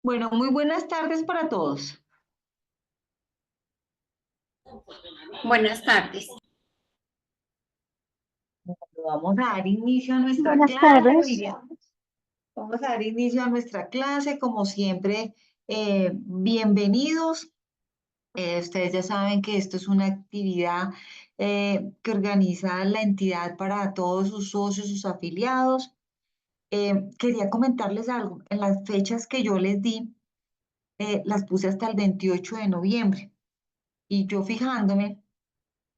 Bueno, muy buenas tardes para todos. Buenas tardes. Vamos a dar inicio a nuestra Buenas clase, tardes. Miriam. Vamos a dar inicio a nuestra clase, como siempre, bienvenidos. Ustedes ya saben que esto es una actividad que organiza la entidad para todos sus socios, sus afiliados. Quería comentarles algo. En las fechas que yo les di, las puse hasta el 28 de noviembre. Y yo fijándome,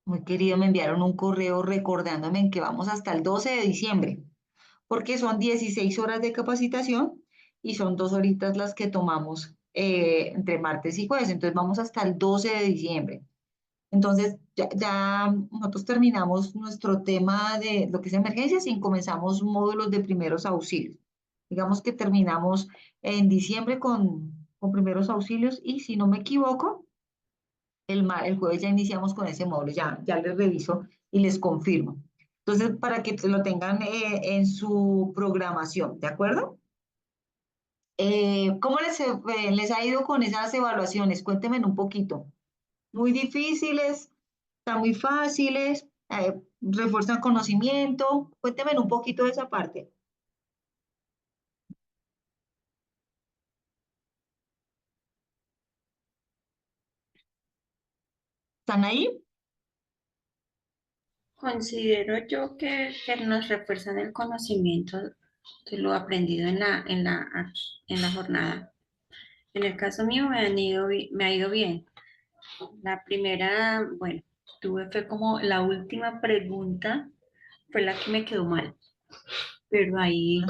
muy querido, me enviaron un correo recordándome en que vamos hasta el 12 de diciembre, porque son 16 horas de capacitación y son 2 horitas las que tomamos entre martes y jueves. Entonces vamos hasta el 12 de diciembre. Entonces ya nosotros terminamos nuestro tema de lo que es emergencias y comenzamos módulos de primeros auxilios. Digamos que terminamos en diciembre con primeros auxilios y si no me equivoco, el jueves ya iniciamos con ese módulo, ya les reviso y les confirmo. Entonces, para que lo tengan en su programación, ¿de acuerdo? ¿Cómo les ha ido con esas evaluaciones? Cuéntenme un poquito. ¿Muy difíciles? ¿Están muy fáciles? ¿Refuerzan conocimiento? Cuéntenme un poquito de esa parte. ¿Están ahí? Considero yo que nos refuerzan el conocimiento de lo aprendido en la jornada. En el caso mío me ha ido bien. La primera, bueno, fue como la última pregunta, fue la que me quedó mal, pero ahí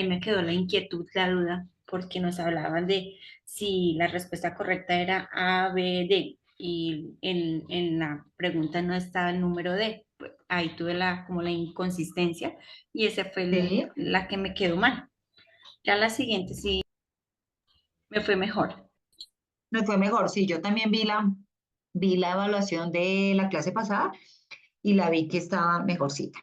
me quedó la inquietud, la duda, porque nos hablaban de si la respuesta correcta era A, B, D, y en la pregunta no estaba el número D. Pues, ahí tuve como la inconsistencia y esa fue Sí. la que me quedó mal. Ya la siguiente sí me fue mejor. Me fue mejor. Sí, yo también vi la evaluación de la clase pasada y la vi que estaba mejorcita.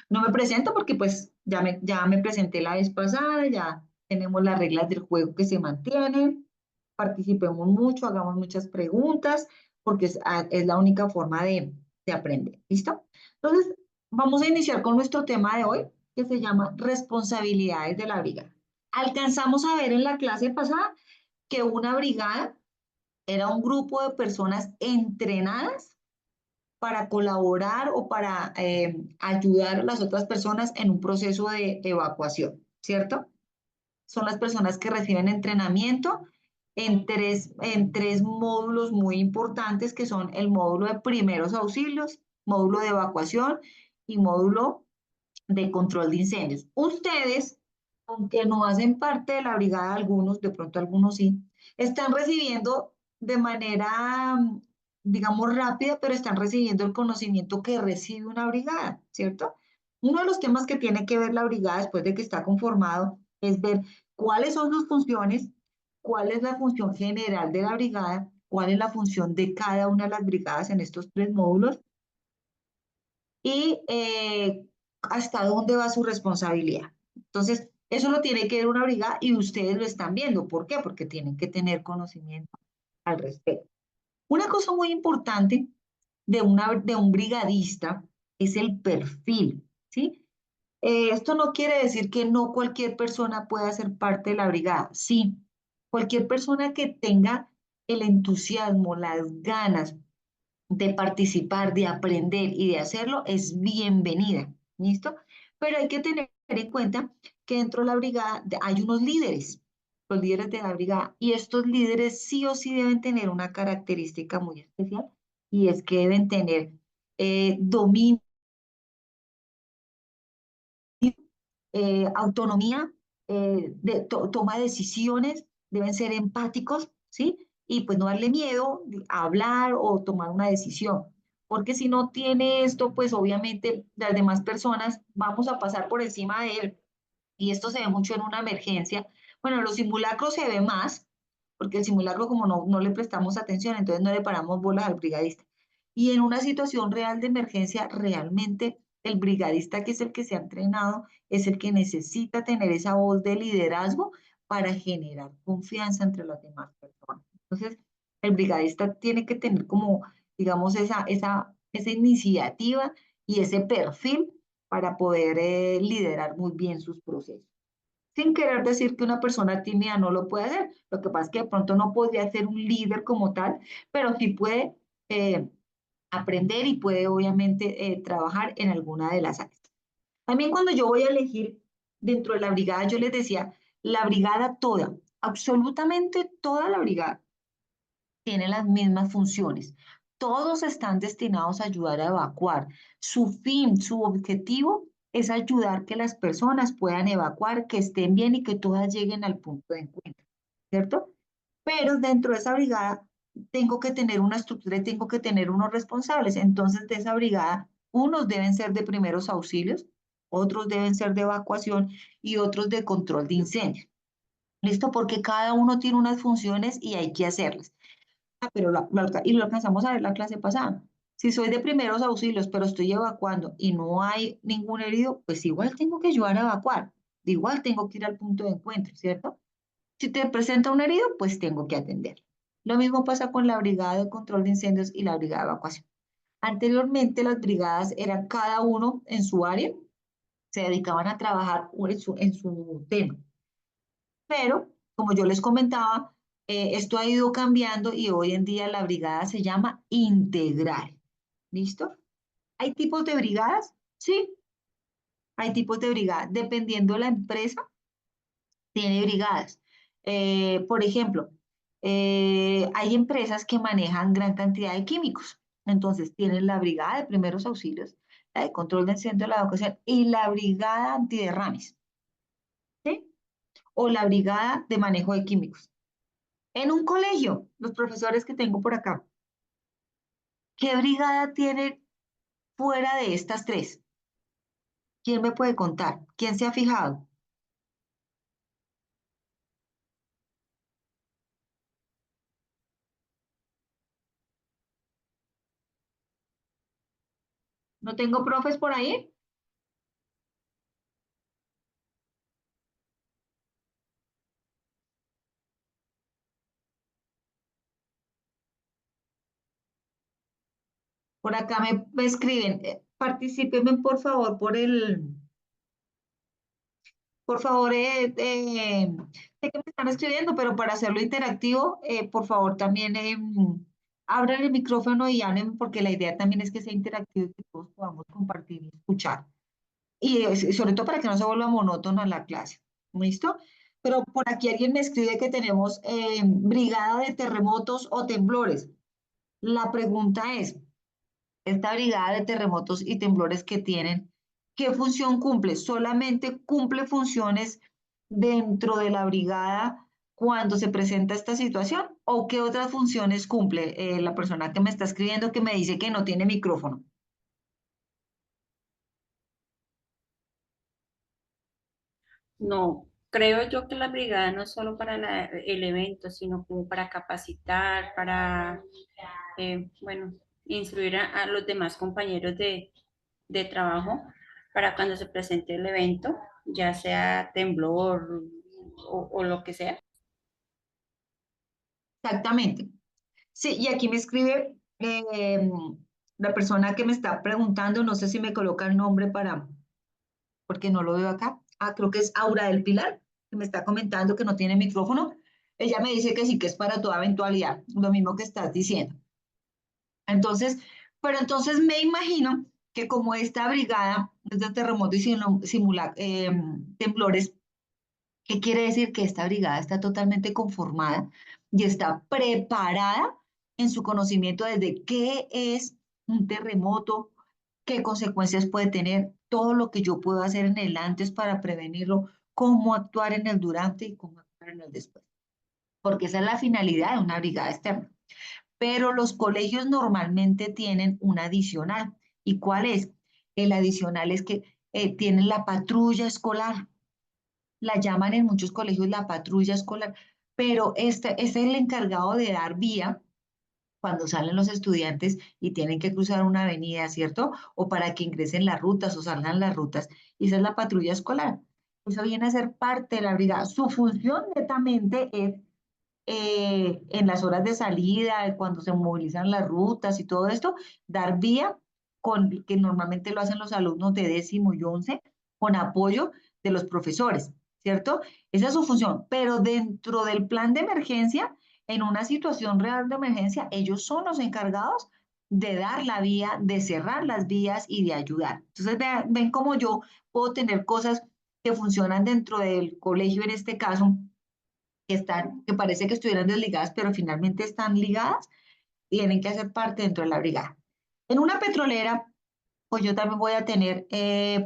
No me presento porque pues ya me presenté la vez pasada, ya tenemos las reglas del juego que se mantienen, participemos mucho, hagamos muchas preguntas, porque es la única forma de aprender. ¿Listo? Entonces, vamos a iniciar con nuestro tema de hoy, que se llama responsabilidades de la brigada. Alcanzamos a ver en la clase pasada que una brigada era un grupo de personas entrenadas para colaborar o para ayudar a las otras personas en un proceso de evacuación, ¿cierto? Son las personas que reciben entrenamiento en tres módulos muy importantes que son el módulo de primeros auxilios, módulo de evacuación y módulo de control de incendios. Ustedes, aunque no hacen parte de la brigada, algunos, de pronto algunos sí, están recibiendo de manera, digamos, rápida, pero están recibiendo el conocimiento que recibe una brigada, ¿cierto? Uno de los temas que tiene que ver la brigada después de que está conformado es ver cuáles son sus funciones, cuál es la función general de la brigada, cuál es la función de cada una de las brigadas en estos tres módulos y hasta dónde va su responsabilidad. Entonces, eso lo tiene que ver una brigada y ustedes lo están viendo. ¿Por qué? Porque tienen que tener conocimiento al respecto. Una cosa muy importante de un brigadista es el perfil, ¿sí? Esto no quiere decir que no cualquier persona pueda ser parte de la brigada. Sí, cualquier persona que tenga el entusiasmo, las ganas de participar, de aprender y de hacerlo es bienvenida, ¿listo? Pero hay que tener en cuenta que dentro de la brigada hay unos líderes, los líderes de la brigada, y estos líderes sí o sí deben tener una característica muy especial, y es que deben tener dominio, autonomía, toma de decisiones, deben ser empáticos, ¿sí? Y pues no darle miedo a hablar o tomar una decisión, porque si no tiene esto, pues obviamente las demás personas vamos a pasar por encima de él. Y esto se ve mucho en una emergencia. Bueno, en los simulacros se ve más, porque el simulacro como no le prestamos atención, entonces no le paramos bolas al brigadista. Y en una situación real de emergencia, realmente el brigadista, que es el que se ha entrenado, es el que necesita tener esa voz de liderazgo para generar confianza entre las demás personas. Entonces, el brigadista tiene que tener como, digamos, esa iniciativa y ese perfil para poder liderar muy bien sus procesos. Sin querer decir que una persona tímida no lo puede hacer. Lo que pasa es que de pronto no podría ser un líder como tal, pero sí puede eh, aprender y puede obviamente trabajar en alguna de las áreas. También cuando yo voy a elegir dentro de la brigada, yo les decía, la brigada toda, absolutamente toda la brigada tiene las mismas funciones. Todos están destinados a ayudar a evacuar. Su fin, su objetivo es ayudar que las personas puedan evacuar, que estén bien y que todas lleguen al punto de encuentro, ¿cierto? Pero dentro de esa brigada tengo que tener una estructura y tengo que tener unos responsables. Entonces, de esa brigada, unos deben ser de primeros auxilios, otros deben ser de evacuación y otros de control de incendios. ¿Listo? Porque cada uno tiene unas funciones y hay que hacerlas. Ah, pero y lo alcanzamos a ver la clase pasada. Si soy de primeros auxilios, pero estoy evacuando y no hay ningún herido, pues igual tengo que ayudar a evacuar. Igual tengo que ir al punto de encuentro, ¿cierto? Si te presenta un herido, pues tengo que atender. Lo mismo pasa con la brigada de control de incendios y la brigada de evacuación. Anteriormente las brigadas eran cada uno en su área, se dedicaban a trabajar en su tema. Pero, como yo les comentaba, esto ha ido cambiando y hoy en día la brigada se llama integral. ¿Listo? ¿Hay tipos de brigadas? Sí, hay tipos de brigadas. Dependiendo de la empresa, tiene brigadas. Por ejemplo, hay empresas que manejan gran cantidad de químicos. Entonces, tienen la brigada de primeros auxilios, la de control de incendio, la evacuación y la brigada antiderrames, ¿sí? O la brigada de manejo de químicos. En un colegio, los profesores que tengo por acá, ¿qué brigada tienen fuera de estas tres? ¿Quién me puede contar? ¿Quién se ha fijado? ¿No tengo profes por ahí? Por acá me escriben, particípenme por favor por favor, sé que me están escribiendo, pero para hacerlo interactivo, por favor también abran el micrófono y hablen, porque la idea también es que sea interactivo y que todos podamos compartir y escuchar. Y sobre todo para que no se vuelva monótona la clase. ¿Listo? Pero por aquí alguien me escribe que tenemos brigada de terremotos o temblores. La pregunta es, esta brigada de terremotos y temblores que tienen, ¿qué función cumple? ¿Solamente cumple funciones dentro de la brigada cuando se presenta esta situación? ¿O qué otras funciones cumple la persona que me está escribiendo que me dice que no tiene micrófono? No, creo yo que la brigada no es solo para el evento, sino como para capacitar, para, bueno, instruir a los demás compañeros de trabajo para cuando se presente el evento, ya sea temblor o lo que sea. Exactamente. Sí, y aquí me escribe la persona que me está preguntando, no sé si me coloca el nombre porque no lo veo acá. Ah, creo que es Aura del Pilar, que me está comentando que no tiene micrófono. Ella me dice que sí, que es para toda eventualidad, lo mismo que estás diciendo. Entonces, pero entonces me imagino que como esta brigada es de terremoto y temblores, ¿qué quiere decir? Que esta brigada está totalmente conformada y está preparada en su conocimiento desde qué es un terremoto, qué consecuencias puede tener, todo lo que yo puedo hacer en el antes para prevenirlo, cómo actuar en el durante y cómo actuar en el después. Porque esa es la finalidad de una brigada externa. Pero los colegios normalmente tienen un adicional. ¿Y cuál es? El adicional es que tienen la patrulla escolar. La llaman en muchos colegios la patrulla escolar, pero este es el encargado de dar vía cuando salen los estudiantes y tienen que cruzar una avenida, ¿cierto? O para que ingresen las rutas o salgan las rutas. Y esa es la patrulla escolar. Eso viene a ser parte de la brigada. Su función netamente es en las horas de salida, cuando se movilizan las rutas y todo esto, dar vía, que normalmente lo hacen los alumnos de 10º y 11, con apoyo de los profesores, ¿cierto? Esa es su función, pero dentro del plan de emergencia, en una situación real de emergencia, ellos son los encargados de dar la vía, de cerrar las vías y de ayudar. Entonces, ven cómo yo puedo tener cosas que funcionan dentro del colegio en este caso, que parece que estuvieran desligadas, pero finalmente están ligadas, tienen que hacer parte dentro de la brigada. En una petrolera, pues yo también voy a tener,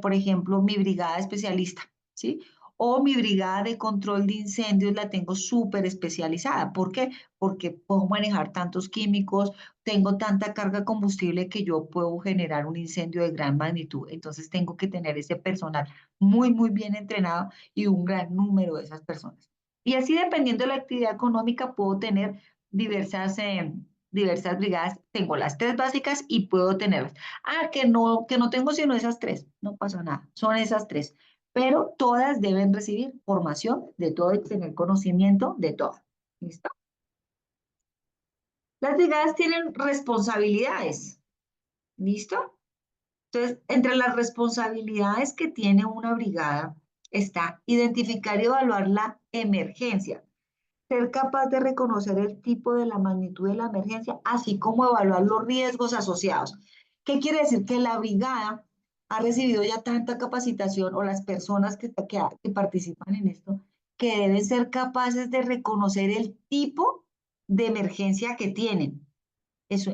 por ejemplo, mi brigada especialista, ¿sí? O mi brigada de control de incendios la tengo súper especializada. ¿Por qué? Porque puedo manejar tantos químicos, tengo tanta carga combustible que yo puedo generar un incendio de gran magnitud. Entonces tengo que tener ese personal muy, muy bien entrenado y un gran número de esas personas. Y así, dependiendo de la actividad económica, puedo tener diversas brigadas. Tengo las tres básicas y puedo tenerlas. Ah, que no tengo sino esas tres. No pasa nada. Son esas tres. Pero todas deben recibir formación de todo y tener conocimiento de todo. ¿Listo? Las brigadas tienen responsabilidades. ¿Listo? Entonces, entre las responsabilidades que tiene una brigada está identificar y evaluar la emergencia, ser capaz de reconocer el tipo de la magnitud de la emergencia, así como evaluar los riesgos asociados. ¿Qué quiere decir? Que la brigada ha recibido ya tanta capacitación, o las personas que participan en esto, que deben ser capaces de reconocer el tipo de emergencia que tienen. Es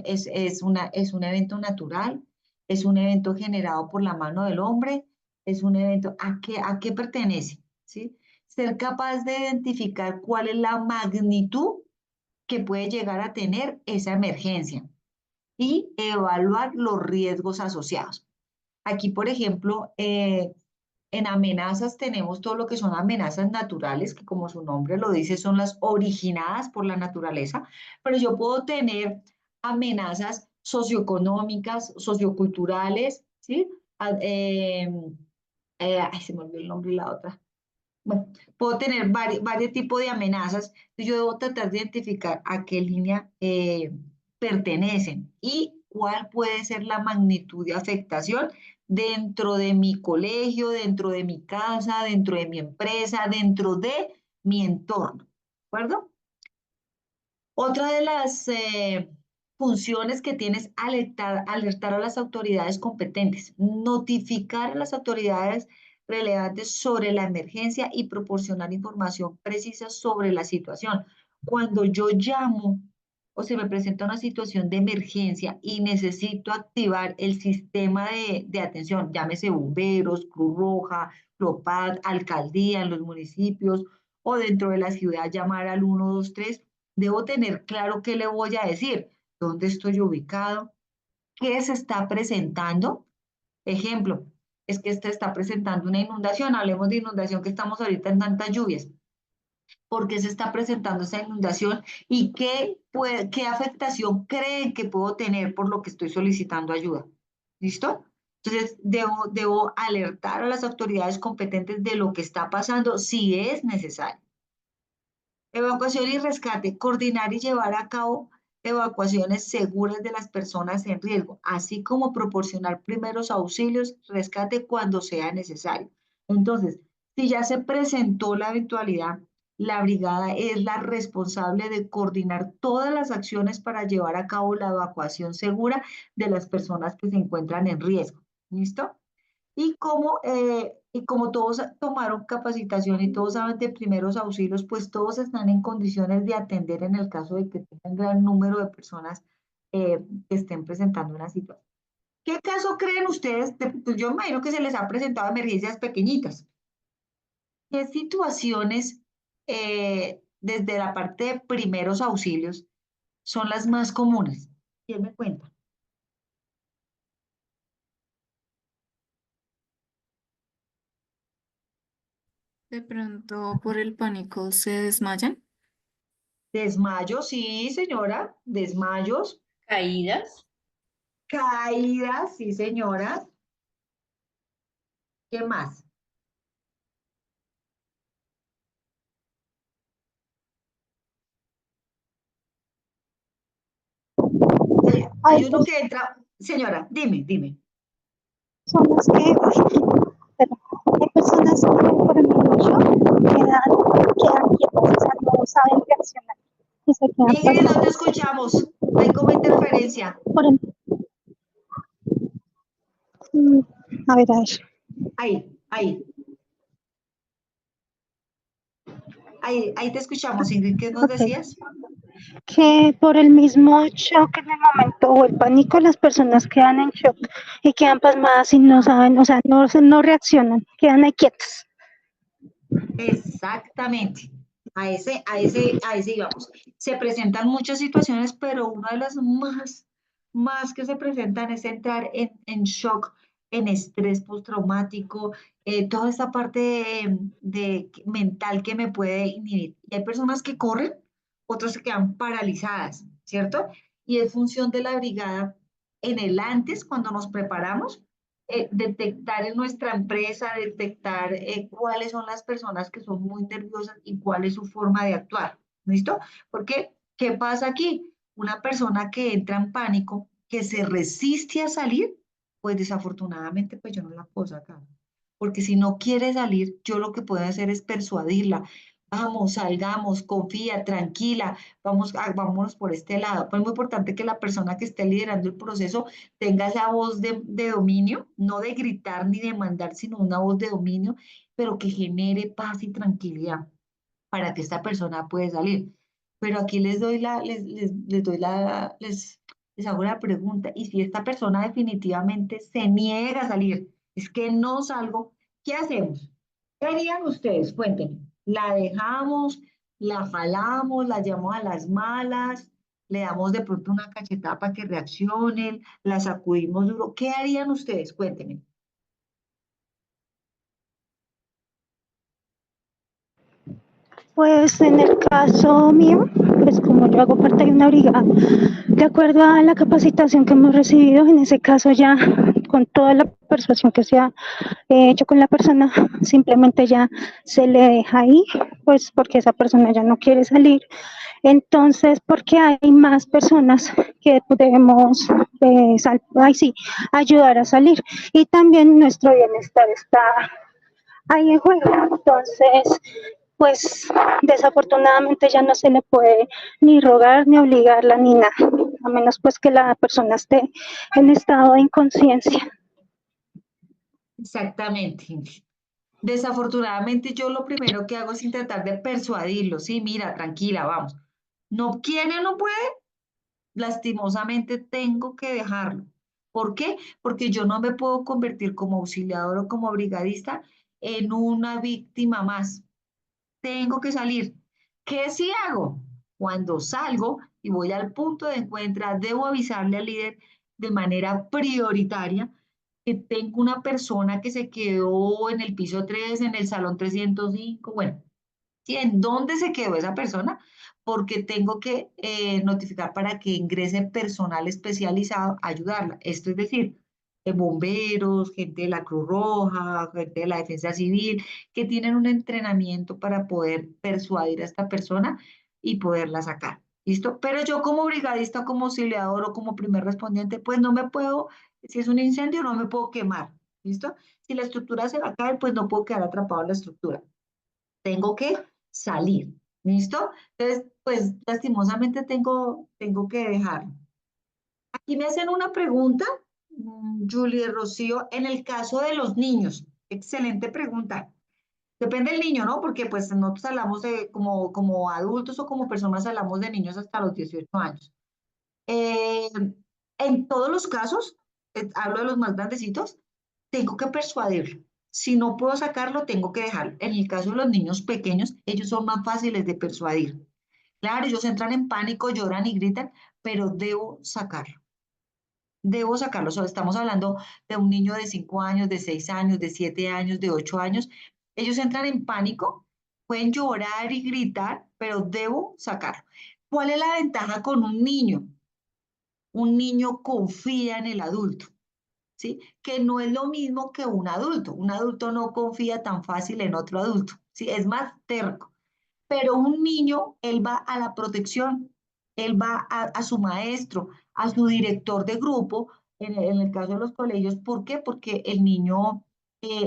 un evento natural, es un evento generado por la mano del hombre, es un evento, a qué pertenece? ¿Sí? Ser capaz de identificar cuál es la magnitud que puede llegar a tener esa emergencia y evaluar los riesgos asociados. Aquí, por ejemplo, en amenazas tenemos todo lo que son amenazas naturales, que como su nombre lo dice, son las originadas por la naturaleza, pero yo puedo tener amenazas socioeconómicas, socioculturales, ¿sí? Ay, se me olvidó el nombre de la otra. Bueno, puedo tener varios tipos de amenazas. Yo debo tratar de identificar a qué línea pertenecen y cuál puede ser la magnitud de afectación dentro de mi colegio, dentro de mi casa, dentro de mi empresa, dentro de mi entorno. ¿De acuerdo? Otra de las funciones que tienes, alertar a las autoridades competentes, notificar a las autoridades relevantes sobre la emergencia y proporcionar información precisa sobre la situación. Cuando yo llamo o se me presenta una situación de emergencia y necesito activar el sistema de atención, llámese bomberos, Cruz Roja, CLOPAD, alcaldía en los municipios o dentro de la ciudad, llamar al 123. Debo tener claro qué le voy a decir, dónde estoy ubicado, qué se está presentando. Ejemplo, es que este está presentando una inundación, hablemos de inundación que estamos ahorita en tantas lluvias. ¿Por qué se está presentando esa inundación y qué afectación creen que puedo tener por lo que estoy solicitando ayuda? ¿Listo? Entonces, debo alertar a las autoridades competentes de lo que está pasando si es necesario. Evacuación y rescate, coordinar y llevar a cabo evacuaciones seguras de las personas en riesgo, así como proporcionar primeros auxilios, rescate cuando sea necesario. Entonces, si ya se presentó la eventualidad, la brigada es la responsable de coordinar todas las acciones para llevar a cabo la evacuación segura de las personas que se encuentran en riesgo. ¿Listo? Y como todos tomaron capacitación y todos saben de primeros auxilios, pues todos están en condiciones de atender en el caso de que tengan gran número de personas que estén presentando una situación. ¿Qué caso creen ustedes? Pues yo imagino que se les ha presentado emergencias pequeñitas. ¿Qué situaciones desde la parte de primeros auxilios son las más comunes? ¿Quién me cuenta? De pronto, por el pánico se desmayan. Desmayos, sí, señora, desmayos. Caídas, Caídas, sí, señora. ¿Qué más? hay Hay uno que entra, señora, dime. personas que, pero hay personas que por el mucho quedan quietas, o sea, no saben reaccionar y se quedan Ingrid, no te pasmadas. escuchamos, hay como interferencia. Por el, mm, a ver, Ahí, ahí te escuchamos, Ingrid, ¿qué nos ok. decías? Que por el mismo shock en el momento o el pánico, las personas quedan en shock y quedan pasmadas y no saben, o sea, no reaccionan, quedan ahí quietas. Exactamente, a ese íbamos. Se presentan muchas situaciones, pero una de las más que se presentan es entrar en shock, en estrés postraumático, toda esta parte mental que me puede inhibir. Y hay personas que corren, otras se quedan paralizadas, ¿cierto? Y es función de la brigada en el antes, cuando nos preparamos, detectar en nuestra empresa, detectar cuáles son las personas que son muy nerviosas y cuál es su forma de actuar. ¿Listo? Porque, ¿qué pasa aquí? Una persona que entra en pánico, que se resiste a salir, pues desafortunadamente, pues yo no la puedo sacar. Porque si no quiere salir, yo lo que puedo hacer es persuadirla. Vamos, salgamos, confía, tranquila, vámonos por este lado. Pues es muy importante que la persona que esté liderando el proceso tenga esa voz de dominio, no de gritar ni de mandar, sino una voz de dominio, pero que genere paz y tranquilidad para que esta persona pueda salir. Pero aquí les hago la pregunta, y si esta persona definitivamente se niega a salir, es que no salgo, ¿qué hacemos? ¿Qué harían ustedes? Cuéntenme. ¿La dejamos? ¿La jalamos? ¿La llevamos a las malas? ¿Le damos de pronto una cachetada para que reaccionen? ¿La sacudimos duro? ¿Qué harían ustedes? Cuéntenme. Pues en el caso mío, pues como yo hago parte de una brigada, de acuerdo a la capacitación que hemos recibido, en ese caso ya con toda la persuasión que se ha hecho con la persona, simplemente ya se le deja ahí, pues porque esa persona ya no quiere salir. Entonces, porque hay más personas que debemos ayudar a salir y también nuestro bienestar está ahí en juego. Entonces, pues desafortunadamente ya no se le puede ni rogar ni obligarla ni nada, a menos pues que la persona esté en estado de inconsciencia. Exactamente. Desafortunadamente, yo lo primero que hago es intentar de persuadirlo. Sí, mira, tranquila, vamos. No quiere, no puede. Lastimosamente tengo que dejarlo. ¿Por qué? Porque yo no me puedo convertir como auxiliador o como brigadista en una víctima más. Tengo que salir. ¿Qué sí hago? Cuando salgo y voy al punto de encuentro, debo avisarle al líder de manera prioritaria que tengo una persona que se quedó en el piso 3, en el salón 305. Bueno, ¿sí? ¿En dónde se quedó esa persona? Porque tengo que notificar para que ingrese personal especializado a ayudarla. Esto es decir, bomberos, gente de la Cruz Roja, gente de la Defensa Civil, que tienen un entrenamiento para poder persuadir a esta persona y poderla sacar. ¿Listo? Pero yo como brigadista, como auxiliador o como primer respondiente, pues no me puedo, si es un incendio, no me puedo quemar. ¿Listo? Si la estructura se va a caer, pues no puedo quedar atrapado en la estructura. Tengo que salir. ¿Listo? Entonces, pues lastimosamente tengo que dejarlo. Aquí me hacen una pregunta, Julie Rocío, en el caso de los niños. Excelente pregunta. Depende del niño, ¿no? Porque pues nosotros hablamos de, como adultos o como personas hablamos de niños hasta los 18 años. Eh, en todos los casos, hablo de los más grandecitos, tengo que persuadirlo. Si no puedo sacarlo, tengo que dejarlo. En el caso de los niños pequeños, ellos son más fáciles de persuadir. Claro, ellos entran en pánico, lloran y gritan, pero debo sacarlo. Debo sacarlo. Solo estamos hablando de un niño de 5 años, de 6 años, de 7 años, de 8 años. Ellos entran en pánico, pueden llorar y gritar, pero debo sacarlo. ¿Cuál es la ventaja con un niño? Un niño confía en el adulto, ¿sí? Que no es lo mismo que un adulto. Un adulto no confía tan fácil en otro adulto, ¿sí? Es más terco. Pero un niño, él va a la protección. él va a su maestro, a su director de grupo, en el caso de los colegios. ¿Por qué? Porque el niño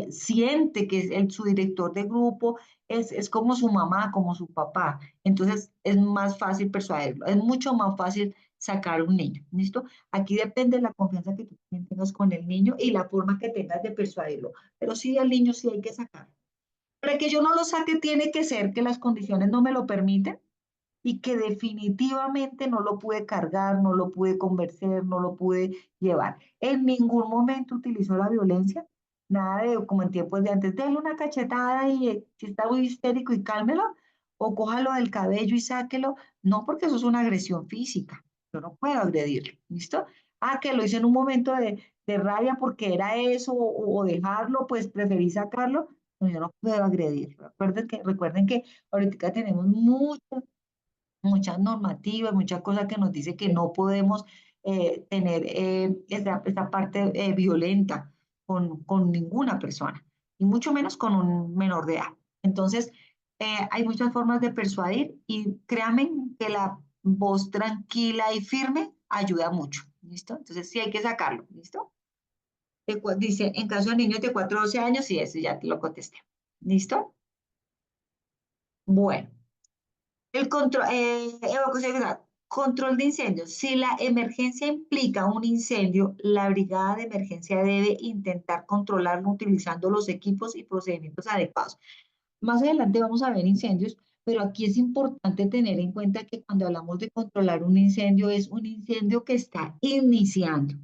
siente que su director de grupo es como su mamá, como su papá. Entonces es más fácil persuadirlo, es mucho más fácil sacar a un niño. ¿Listo? Aquí depende de la confianza que tú también tengas con el niño y la forma que tengas de persuadirlo. Pero sí, al niño sí hay que sacarlo. Para que yo no lo saque, tiene que ser que las condiciones no me lo permiten y que definitivamente no lo pude cargar, no lo pude convencer, no lo pude llevar. En ningún momento utilizó la violencia, nada de como en tiempos de antes, déle una cachetada y si está muy histérico y cálmelo, o cójalo del cabello y sáquelo. No, porque eso es una agresión física. Yo no puedo agredirlo, ¿listo? Ah, que lo hice en un momento de rabia porque era eso, o dejarlo, pues preferí sacarlo. No, yo no puedo agredirlo. Recuerden que ahorita tenemos muchas normativas, muchas cosas que nos dice que no podemos tener esa parte violenta con ninguna persona, y mucho menos con un menor de edad. Entonces, hay muchas formas de persuadir y créanme que la voz tranquila y firme ayuda mucho, ¿listo? Entonces, sí hay que sacarlo, ¿listo? Dice, en caso de niños de 4 a 12 años, sí, eso ya te lo contesté. ¿Listo? Bueno. Evacuación de control de incendios. Si la emergencia implica un incendio, la brigada de emergencia debe intentar controlarlo utilizando los equipos y procedimientos adecuados. Más adelante vamos a ver incendios, pero aquí es importante tener en cuenta que cuando hablamos de controlar un incendio, es un incendio que está iniciando.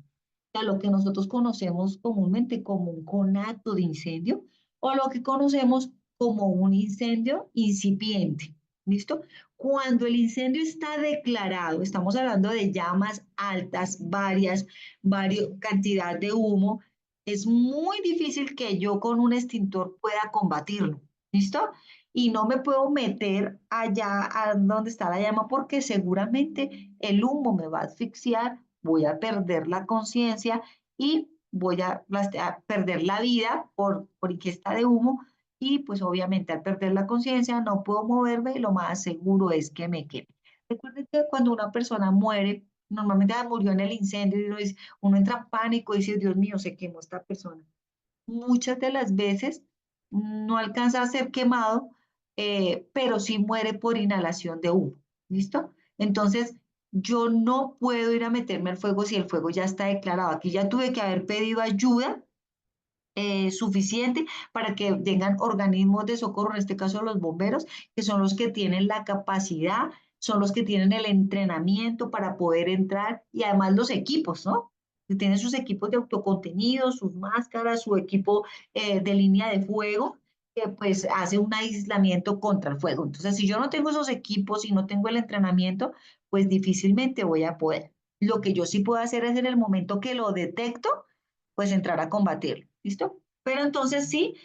A lo que nosotros conocemos comúnmente como un conato de incendio o lo que conocemos como un incendio incipiente. ¿Listo? Cuando el incendio está declarado, estamos hablando de llamas altas, cantidad de humo, es muy difícil que yo con un extintor pueda combatirlo. ¿Listo? Y no me puedo meter allá a donde está la llama porque seguramente el humo me va a asfixiar, voy a perder la conciencia y voy a perder la vida por ingesta de humo, y pues obviamente al perder la conciencia no puedo moverme y lo más seguro es que me queme. Recuerden que cuando una persona muere, normalmente murió en el incendio y uno entra en pánico y dice, Dios mío, se quemó esta persona. Muchas de las veces no alcanza a ser quemado, pero sí muere por inhalación de humo. ¿Listo? Entonces, yo no puedo ir a meterme al fuego si el fuego ya está declarado. Aquí ya tuve que haber pedido ayuda suficiente para que vengan organismos de socorro, en este caso los bomberos, que son los que tienen la capacidad, son los que tienen el entrenamiento para poder entrar, y además los equipos, ¿no? Que tienen sus equipos de autocontenido, sus máscaras, su equipo de línea de fuego, que pues hace un aislamiento contra el fuego. Entonces, si yo no tengo esos equipos y no tengo el entrenamiento, pues difícilmente voy a poder. Lo que yo sí puedo hacer es en el momento que lo detecto, pues entrar a combatirlo. ¿Listo? Pero entonces sí,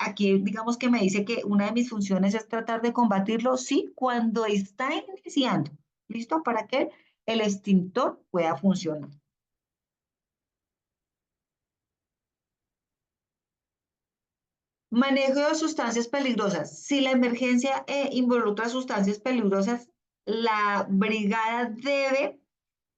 aquí digamos que me dice que una de mis funciones es tratar de combatirlo, sí, cuando está iniciando. ¿Listo? Para que el extintor pueda funcionar. Manejo de sustancias peligrosas. Si la emergencia involucra sustancias peligrosas, la brigada debe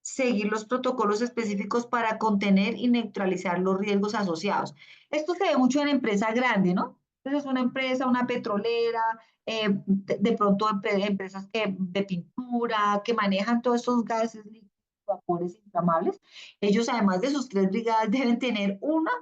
seguir los protocolos específicos para contener y neutralizar los riesgos asociados. Esto se ve mucho en empresa grande, ¿no? Entonces, una empresa, una petrolera, de pronto empresas de pintura, que manejan todos estos gases líquidos, vapores inflamables. Ellos, además de sus 3 brigadas, deben tener una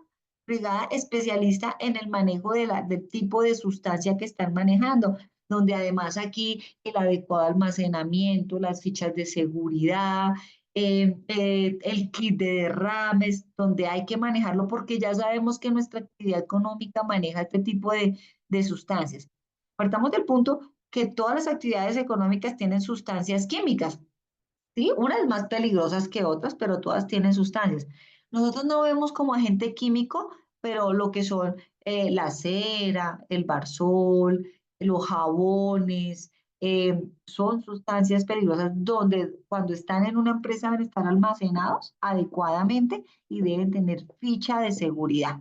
brigada especialista en el manejo del tipo de sustancia que están manejando, donde además aquí el adecuado almacenamiento, las fichas de seguridad, el kit de derrames, donde hay que manejarlo porque ya sabemos que nuestra actividad económica maneja este tipo de sustancias. Partamos del punto que todas las actividades económicas tienen sustancias químicas, ¿sí? Unas más peligrosas que otras, pero todas tienen sustancias. Nosotros no vemos como agente químico, pero lo que son la cera, el barsol, los jabones, son sustancias peligrosas donde cuando están en una empresa deben estar almacenados adecuadamente y deben tener ficha de seguridad.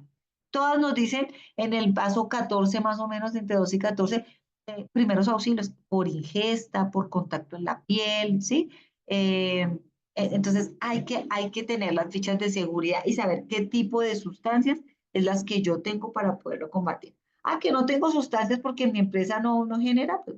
Todas nos dicen en el paso 14, más o menos entre 2 y 14, primeros auxilios por ingesta, por contacto en la piel, ¿sí? Entonces hay que tener las fichas de seguridad y saber qué tipo de sustancias es las que yo tengo para poderlo combatir. Ah, que no tengo sustancias porque en mi empresa no genera, pues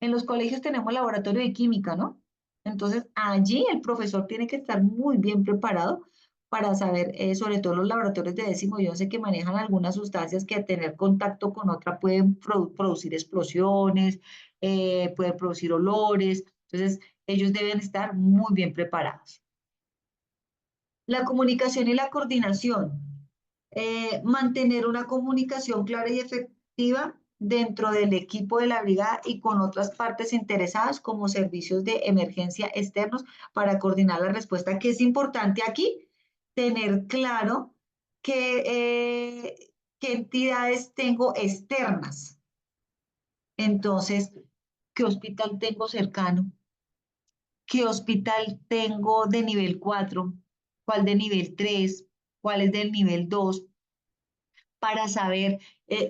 en los colegios tenemos laboratorio de química, ¿no? Entonces, allí el profesor tiene que estar muy bien preparado para saber, sobre todo los laboratorios de 10º y 11 que manejan algunas sustancias que al tener contacto con otra pueden producir explosiones, pueden producir olores. Entonces, ellos deben estar muy bien preparados. La comunicación y la coordinación. Mantener una comunicación clara y efectiva dentro del equipo de la brigada y con otras partes interesadas como servicios de emergencia externos para coordinar la respuesta, que es importante aquí tener claro qué entidades tengo externas. Entonces, ¿qué hospital tengo cercano? ¿Qué hospital tengo de nivel 4? ¿Cuál de nivel 3? ¿Cuál es del nivel 2? Para saber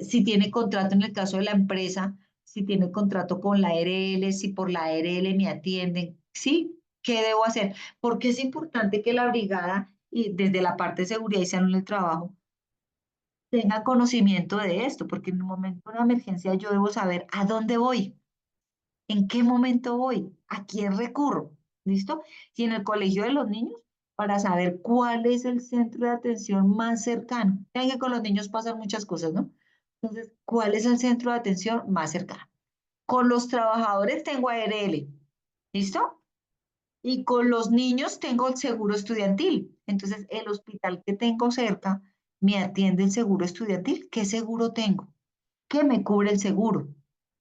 si tiene contrato en el caso de la empresa, si tiene contrato con la ARL, si por la ARL me atienden, ¿sí? ¿Qué debo hacer? Porque es importante que la brigada, y desde la parte de seguridad y salud en el trabajo, tenga conocimiento de esto, porque en un momento de una emergencia yo debo saber a dónde voy, en qué momento voy, a quién recurro, ¿listo? Y en el colegio de los niños, para saber cuál es el centro de atención más cercano. Saben que con los niños pasan muchas cosas, ¿no? Entonces, ¿cuál es el centro de atención más cercano? Con los trabajadores tengo ARL, ¿listo? Y con los niños tengo el seguro estudiantil. Entonces, el hospital que tengo cerca me atiende el seguro estudiantil. ¿Qué seguro tengo? ¿Qué me cubre el seguro?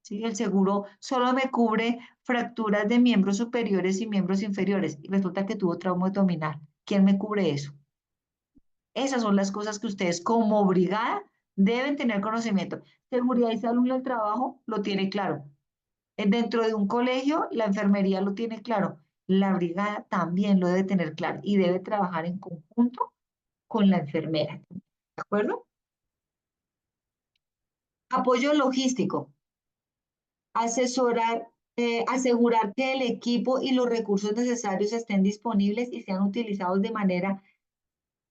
¿Sí? El seguro solo me cubre fracturas de miembros superiores y miembros inferiores. Y resulta que tuvo trauma abdominal. ¿Quién me cubre eso? Esas son las cosas que ustedes como brigada deben tener conocimiento. Seguridad y salud en el trabajo lo tiene claro. Dentro de un colegio, la enfermería lo tiene claro. La brigada también lo debe tener claro y debe trabajar en conjunto con la enfermera. ¿De acuerdo? Apoyo logístico. Asesorar, asegurar que el equipo y los recursos necesarios estén disponibles y sean utilizados de manera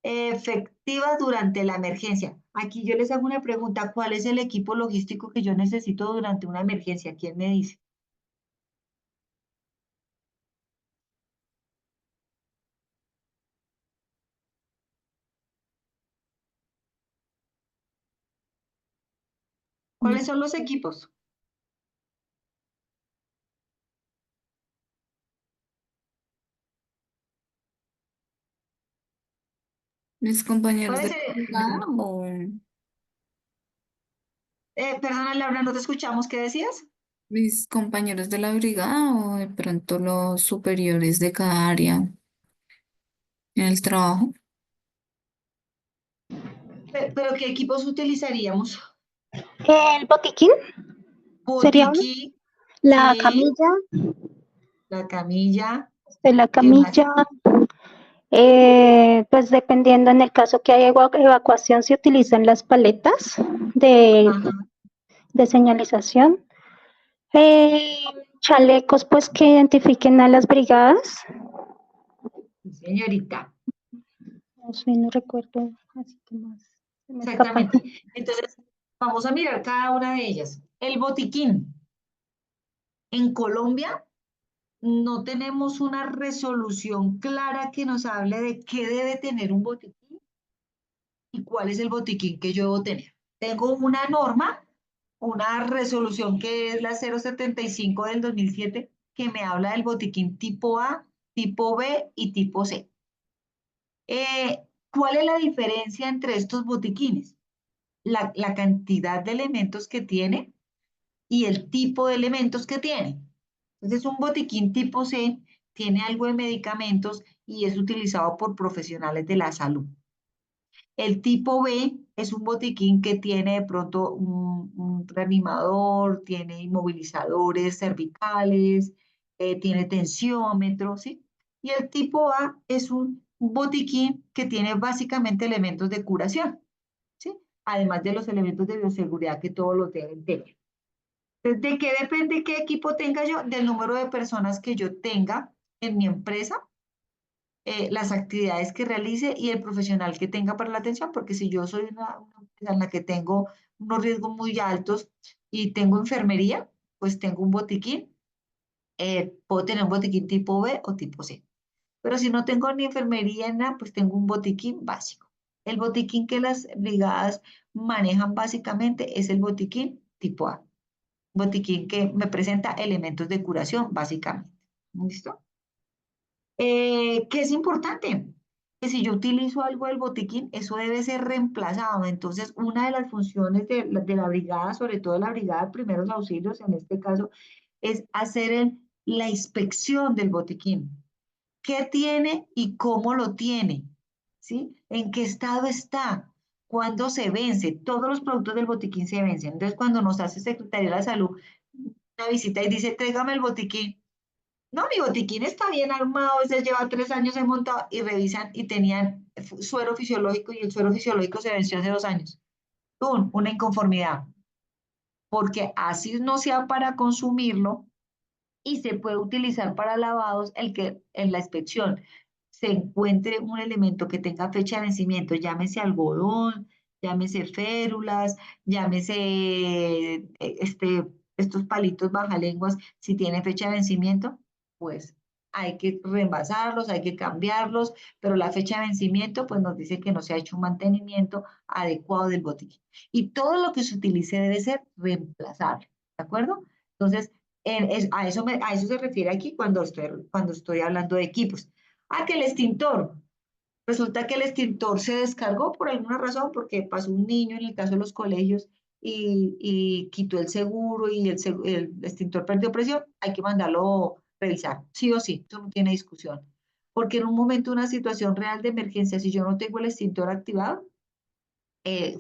efectiva durante la emergencia. Aquí yo les hago una pregunta, ¿cuál es el equipo logístico que yo necesito durante una emergencia? ¿Quién me dice? ¿Cuáles Mis, son los equipos? mis compañeros ¿Cuáles? de brigada o Perdona, Laura, no te escuchamos. ¿Qué decías? mis compañeros de la brigada o de pronto los superiores de cada área en el trabajo. Pero ¿qué equipos utilizaríamos? El botiquín sería uno. Botiquín, La sí, camilla, la camilla, la ¿qué más? camilla, pues dependiendo en el caso que haya evacuación, se utilizan las paletas de, Ajá, de señalización. Eh, Chalecos, pues que identifiquen a las brigadas. sí, señorita, No sé, no recuerdo, así que más se me escapan. exactamente. Entonces, vamos a mirar cada una de ellas. El botiquín. En Colombia no tenemos una resolución clara que nos hable de qué debe tener un botiquín y cuál es el botiquín que yo debo tener. Tengo una norma, una resolución que es la 075 del 2007, que me habla del botiquín tipo A, tipo B y tipo C. ¿Cuál es la diferencia entre estos botiquines? La cantidad de elementos que tiene y el tipo de elementos que tiene. Entonces, un botiquín tipo C tiene algo de medicamentos y es utilizado por profesionales de la salud. El tipo B es un botiquín que tiene de pronto un reanimador, tiene inmovilizadores cervicales, tiene tensiómetro, ¿sí? Y el tipo A es un botiquín que tiene básicamente elementos de curación, ¿sí? Además de los elementos de bioseguridad que todos los deben tener. Entonces, ¿de qué depende qué equipo tenga yo? Del número de personas que yo tenga en mi empresa, las actividades que realice y el profesional que tenga para la atención, porque si yo soy una empresa en la que tengo unos riesgos muy altos y tengo enfermería, pues tengo un botiquín, puedo tener un botiquín tipo B o tipo C. Pero si no tengo ni enfermería ni nada, pues tengo un botiquín básico. El botiquín que las brigadas manejan básicamente es el botiquín tipo A. Botiquín que me presenta elementos de curación, básicamente. ¿Listo? ¿Qué es importante? Que si yo utilizo algo del botiquín, eso debe ser reemplazado. Entonces, una de las funciones de la brigada, sobre todo de la brigada de primeros auxilios, en este caso, es hacer la inspección del botiquín. ¿Qué tiene y cómo lo tiene? ¿Sí? ¿En qué estado está? ¿Cuándo se vence? Todos los productos del botiquín se vencen. Entonces, cuando nos hace Secretaría de la Salud una visita y dice, tráigame el botiquín. No, mi botiquín está bien armado, a veces lleva 3 años en montado y revisan y tenían suero fisiológico y el suero fisiológico se venció hace 2 años. Una inconformidad, porque así no sea para consumirlo y se puede utilizar para lavados el que en la inspección se encuentre un elemento que tenga fecha de vencimiento, llámese algodón, llámese férulas, llámese estos palitos bajalenguas, si tiene fecha de vencimiento, pues hay que reemplazarlos, hay que cambiarlos, pero la fecha de vencimiento pues nos dice que no se ha hecho un mantenimiento adecuado del botiquín. Y todo lo que se utilice debe ser reemplazable, ¿de acuerdo? Entonces, a eso se refiere aquí cuando estoy hablando de equipos. Que el extintor. Resulta que el extintor se descargó por alguna razón, porque pasó un niño en el caso de los colegios y quitó el seguro y el extintor perdió presión. Hay que mandarlo revisar, sí o sí, eso no tiene discusión. Porque en un momento, una situación real de emergencia, si yo no tengo el extintor activado,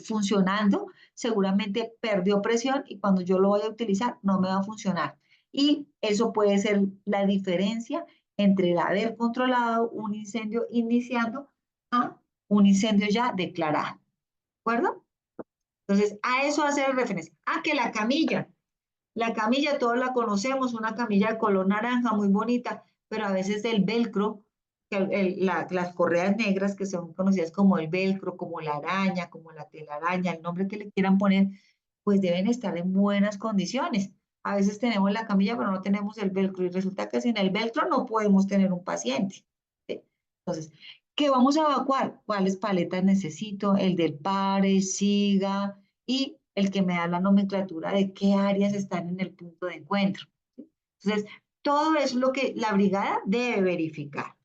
funcionando, seguramente perdió presión y cuando yo lo vaya a utilizar no me va a funcionar. Y eso puede ser la diferencia entre el haber controlado un incendio iniciando a un incendio ya declarado. ¿De acuerdo? Entonces, a eso hace referencia. Que la camilla todos la conocemos, una camilla de color naranja muy bonita, pero a veces el velcro, las correas negras que son conocidas como el velcro, como la araña, como la telaraña, el nombre que le quieran poner, pues deben estar en buenas condiciones. A veces tenemos la camilla, pero no tenemos el velcro y resulta que sin el velcro no podemos tener un paciente. ¿Sí? Entonces, ¿qué vamos a evacuar? ¿Cuáles paletas necesito? El del pare, siga y el que me da la nomenclatura de qué áreas están en el punto de encuentro. ¿Sí? Entonces, todo es lo que la brigada debe verificar.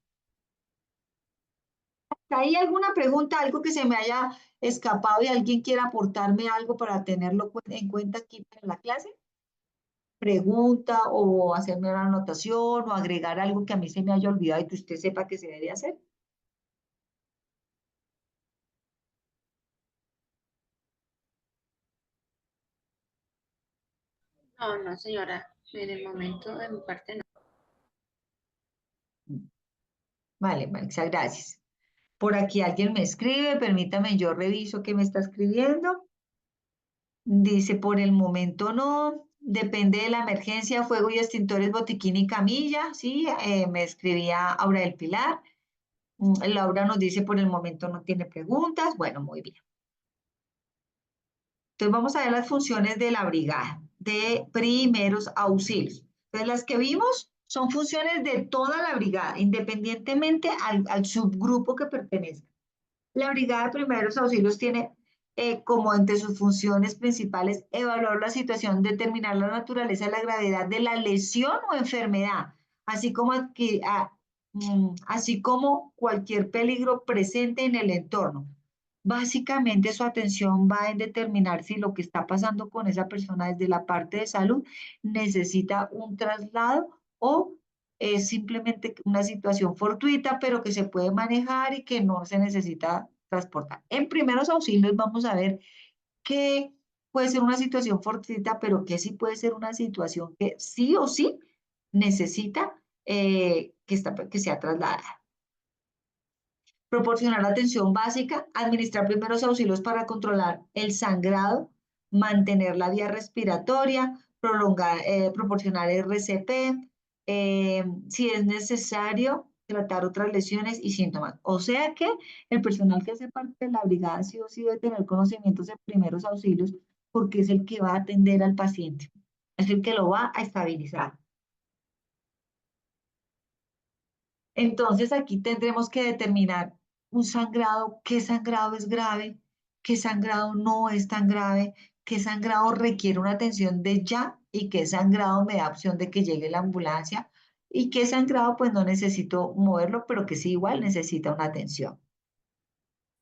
¿Hay alguna pregunta, algo que se me haya escapado y alguien quiera aportarme algo para tenerlo en cuenta aquí para la clase? Pregunta o hacerme una anotación o agregar algo que a mí se me haya olvidado y que usted sepa que se debe hacer. No, no, señora, en el momento de mi parte no. Vale, muchas gracias. Por aquí alguien me escribe, permítame, yo reviso qué me está escribiendo. Dice, por el momento no, depende de la emergencia, fuego y extintores, botiquín y camilla, ¿sí? Me escribía Aura del Pilar. Laura nos dice, por el momento no tiene preguntas. Bueno, muy bien. Entonces vamos a ver las funciones de la brigada de primeros auxilios. Entonces las que vimos son funciones de toda la brigada, independientemente al subgrupo que pertenezca. La Brigada de Primeros Auxilios tiene como entre sus funciones principales evaluar la situación, determinar la naturaleza y la gravedad de la lesión o enfermedad, así como, así como cualquier peligro presente en el entorno. Básicamente su atención va en determinar si lo que está pasando con esa persona desde la parte de salud necesita un traslado o es simplemente una situación fortuita, pero que se puede manejar y que no se necesita transportar. En primeros auxilios vamos a ver qué puede ser una situación fortuita, pero que sí puede ser una situación que sí o sí necesita que sea trasladada. Proporcionar atención básica, administrar primeros auxilios para controlar el sangrado, mantener la vía respiratoria, proporcionar RCP, si es necesario, tratar otras lesiones y síntomas. O sea que el personal que hace parte de la brigada sí o sí debe tener conocimientos de primeros auxilios porque es el que va a atender al paciente, es el que lo va a estabilizar. Entonces aquí tendremos que determinar un sangrado, qué sangrado es grave, qué sangrado no es tan grave, qué sangrado requiere una atención de ya y qué sangrado me da opción de que llegue la ambulancia y qué sangrado pues no necesito moverlo, pero que sí igual necesita una atención.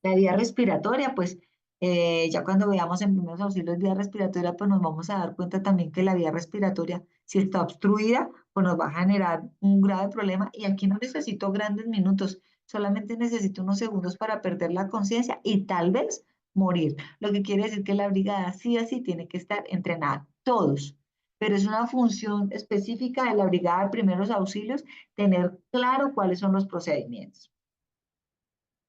La vía respiratoria, pues ya cuando veamos en primeros auxilios vía respiratoria, pues nos vamos a dar cuenta también que la vía respiratoria, si está obstruida, pues nos va a generar un grave problema. Y aquí no necesito grandes minutos, solamente necesito unos segundos para perder la conciencia y tal vez morir. Lo que quiere decir que la brigada sí o sí tiene que estar entrenada, todos. Pero es una función específica de la brigada de primeros auxilios tener claro cuáles son los procedimientos.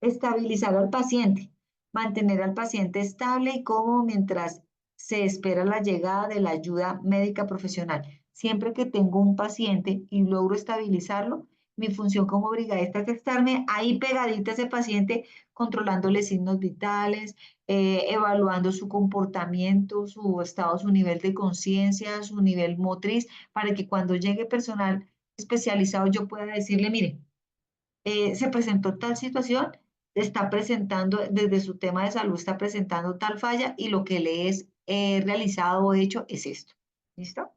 Estabilizar al paciente, mantener al paciente estable y cómodo mientras se espera la llegada de la ayuda médica profesional. Siempre que tengo un paciente y logro estabilizarlo, mi función como brigadista es estarme ahí pegadita a ese paciente, controlándole signos vitales, evaluando su comportamiento, su estado, su nivel de conciencia, su nivel motriz, para que cuando llegue personal especializado yo pueda decirle, mire, se presentó tal situación, está presentando, desde su tema de salud, está presentando tal falla y lo que le es realizado o hecho es esto. ¿Listo?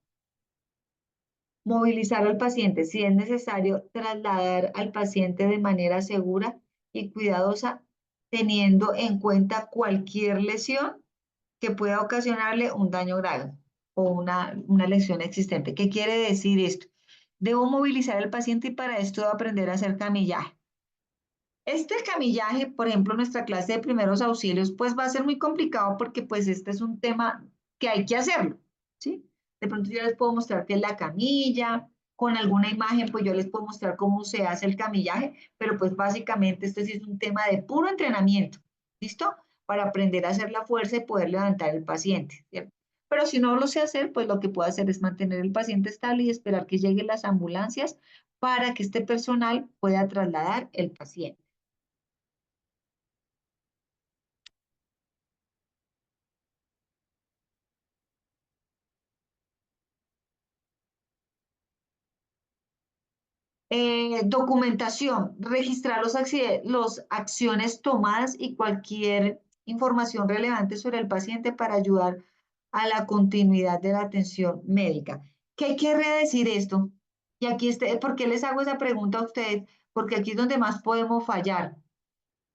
Movilizar al paciente. Si es necesario, trasladar al paciente de manera segura y cuidadosa, teniendo en cuenta cualquier lesión que pueda ocasionarle un daño grave o una lesión existente. ¿Qué quiere decir esto? Debo movilizar al paciente y para esto debo aprender a hacer camillaje. Este camillaje, por ejemplo, nuestra clase de primeros auxilios, pues va a ser muy complicado porque pues este es un tema que hay que hacerlo, ¿sí? De pronto yo les puedo mostrar qué es la camilla, con alguna imagen, pues yo les puedo mostrar cómo se hace el camillaje, pero pues básicamente este sí es un tema de puro entrenamiento, ¿listo? Para aprender a hacer la fuerza y poder levantar el paciente, ¿cierto? Pero si no lo sé hacer, pues lo que puedo hacer es mantener el paciente estable y esperar que lleguen las ambulancias para que este personal pueda trasladar el paciente. Documentación, registrar los acciones tomadas y cualquier información relevante sobre el paciente para ayudar a la continuidad de la atención médica. ¿Qué quiere decir esto? Y aquí, ¿por qué les hago esa pregunta a ustedes? Porque aquí es donde más podemos fallar.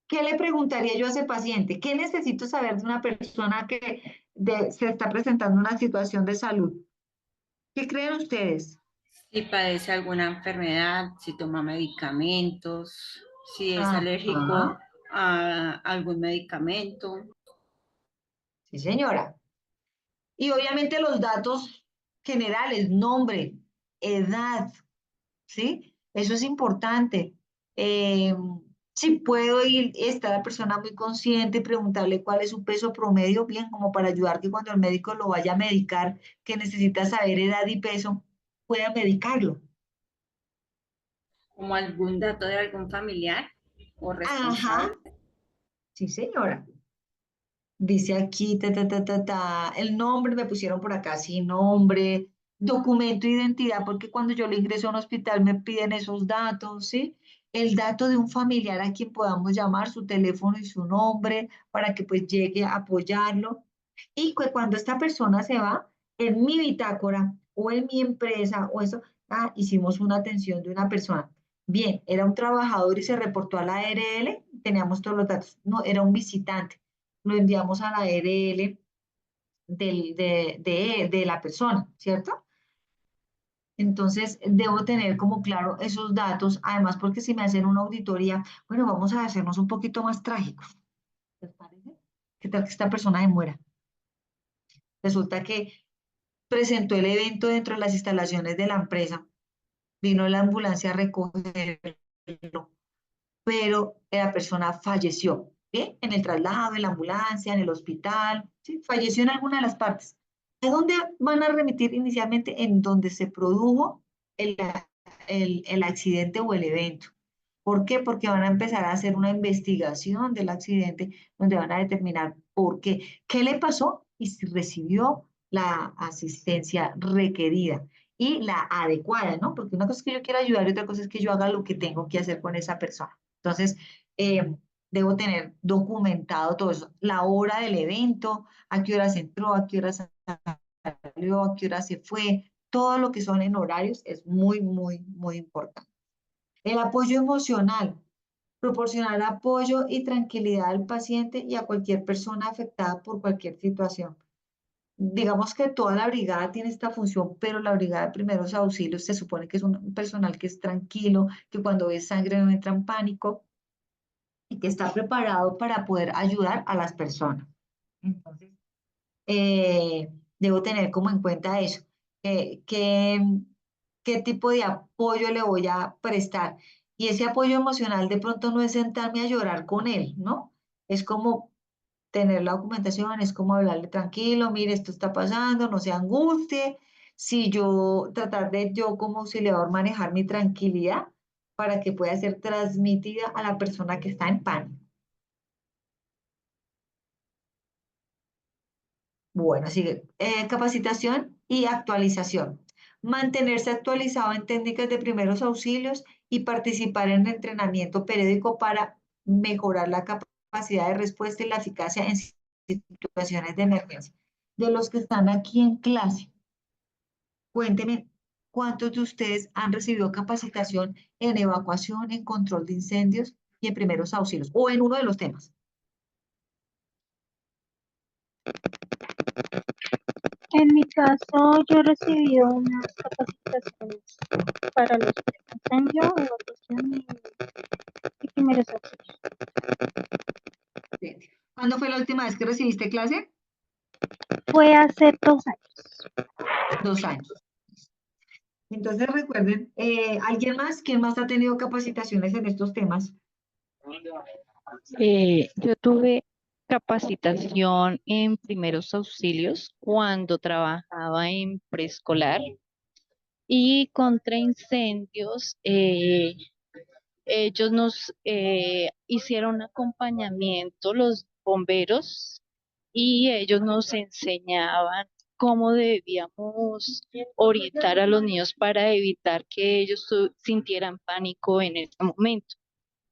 ¿Qué le preguntaría yo a ese paciente? ¿Qué necesito saber de una persona que se está presentando una situación de salud? ¿Qué creen ustedes? Si padece alguna enfermedad, si toma medicamentos, si es Ajá, alérgico a algún medicamento. sí, señora. Y obviamente los datos generales, nombre, edad, ¿sí? Eso es importante. Eh, si puedo ir, está la persona muy consciente y preguntarle cuál es su peso promedio, bien, como para ayudar que cuando el médico lo vaya a medicar, que necesita saber edad y peso, pueda medicarlo. Como algún dato de algún familiar o Ajá, responsable. sí, señora. Dice aquí, el nombre, me pusieron por acá, sí, nombre, documento de identidad, porque cuando yo le ingreso a un hospital me piden esos datos, ¿sí? El dato de un familiar a quien podamos llamar, su teléfono y su nombre, para que pues llegue a apoyarlo. Y que cuando esta persona se va, en mi bitácora o en mi empresa o eso, hicimos una atención de una persona. Bien, era un trabajador y se reportó a la ARL, teníamos todos los datos. No, era un visitante, lo enviamos a la ARL de la persona, ¿cierto? Entonces, debo tener como claro esos datos, además porque si me hacen una auditoría, bueno, vamos a hacernos un poquito más trágicos. ¿Les parece? ¿Qué tal que esta persona se muera? Resulta que presentó el evento dentro de las instalaciones de la empresa, vino la ambulancia a recogerlo, pero la persona falleció, ¿bien? En el traslado, en la ambulancia, en el hospital, ¿sí? Falleció en alguna de las partes. ¿A dónde van a remitir inicialmente? En donde se produjo el, el accidente o el evento. ¿Por qué? Porque van a empezar a hacer una investigación del accidente donde van a determinar por qué le pasó y si recibió la asistencia requerida y la adecuada, ¿no? Porque una cosa es que yo quiera ayudar y otra cosa es que yo haga lo que tengo que hacer con esa persona. Entonces, debo tener documentado todo eso, la hora del evento, a qué hora se entró, a qué hora salió, a qué hora se fue, todo lo que son en horarios es muy, muy, muy importante. El apoyo emocional, proporcionar apoyo y tranquilidad al paciente y a cualquier persona afectada por cualquier situación. Digamos que toda la brigada tiene esta función, pero la brigada de primeros auxilios se supone que es un personal que es tranquilo, que cuando ve sangre no entra en pánico y que está preparado para poder ayudar a las personas. Entonces, debo tener como en cuenta eso. ¿Qué, qué tipo de apoyo le voy a prestar? Y ese apoyo emocional de pronto no es sentarme a llorar con él, ¿no? Es como tener la documentación, es como hablarle tranquilo, mire, esto está pasando, no se angustie. Si yo, tratar de yo como auxiliador manejar mi tranquilidad para que pueda ser transmitida a la persona que está en pánico. Bueno, sigue. Capacitación y actualización. Mantenerse actualizado en técnicas de primeros auxilios y participar en entrenamiento periódico para mejorar la capacidad de respuesta y la eficacia en situaciones de emergencia. De los que están aquí en clase, cuéntenme cuántos de ustedes han recibido capacitación en evacuación, en control de incendios y en primeros auxilios, o en uno de los temas. En mi caso, yo he recibido unas capacitaciones para los incendios, evacuación y primeros auxilios. ¿Cuándo fue la última vez que recibiste clase? Fue hace 2 años. 2 años. Entonces recuerden, ¿alguien más? ¿Quién más ha tenido capacitaciones en estos temas? Yo tuve capacitación en primeros auxilios cuando trabajaba en preescolar y contra incendios. Ellos nos hicieron acompañamiento, los bomberos, y ellos nos enseñaban cómo debíamos orientar a los niños para evitar que ellos sintieran pánico en ese momento.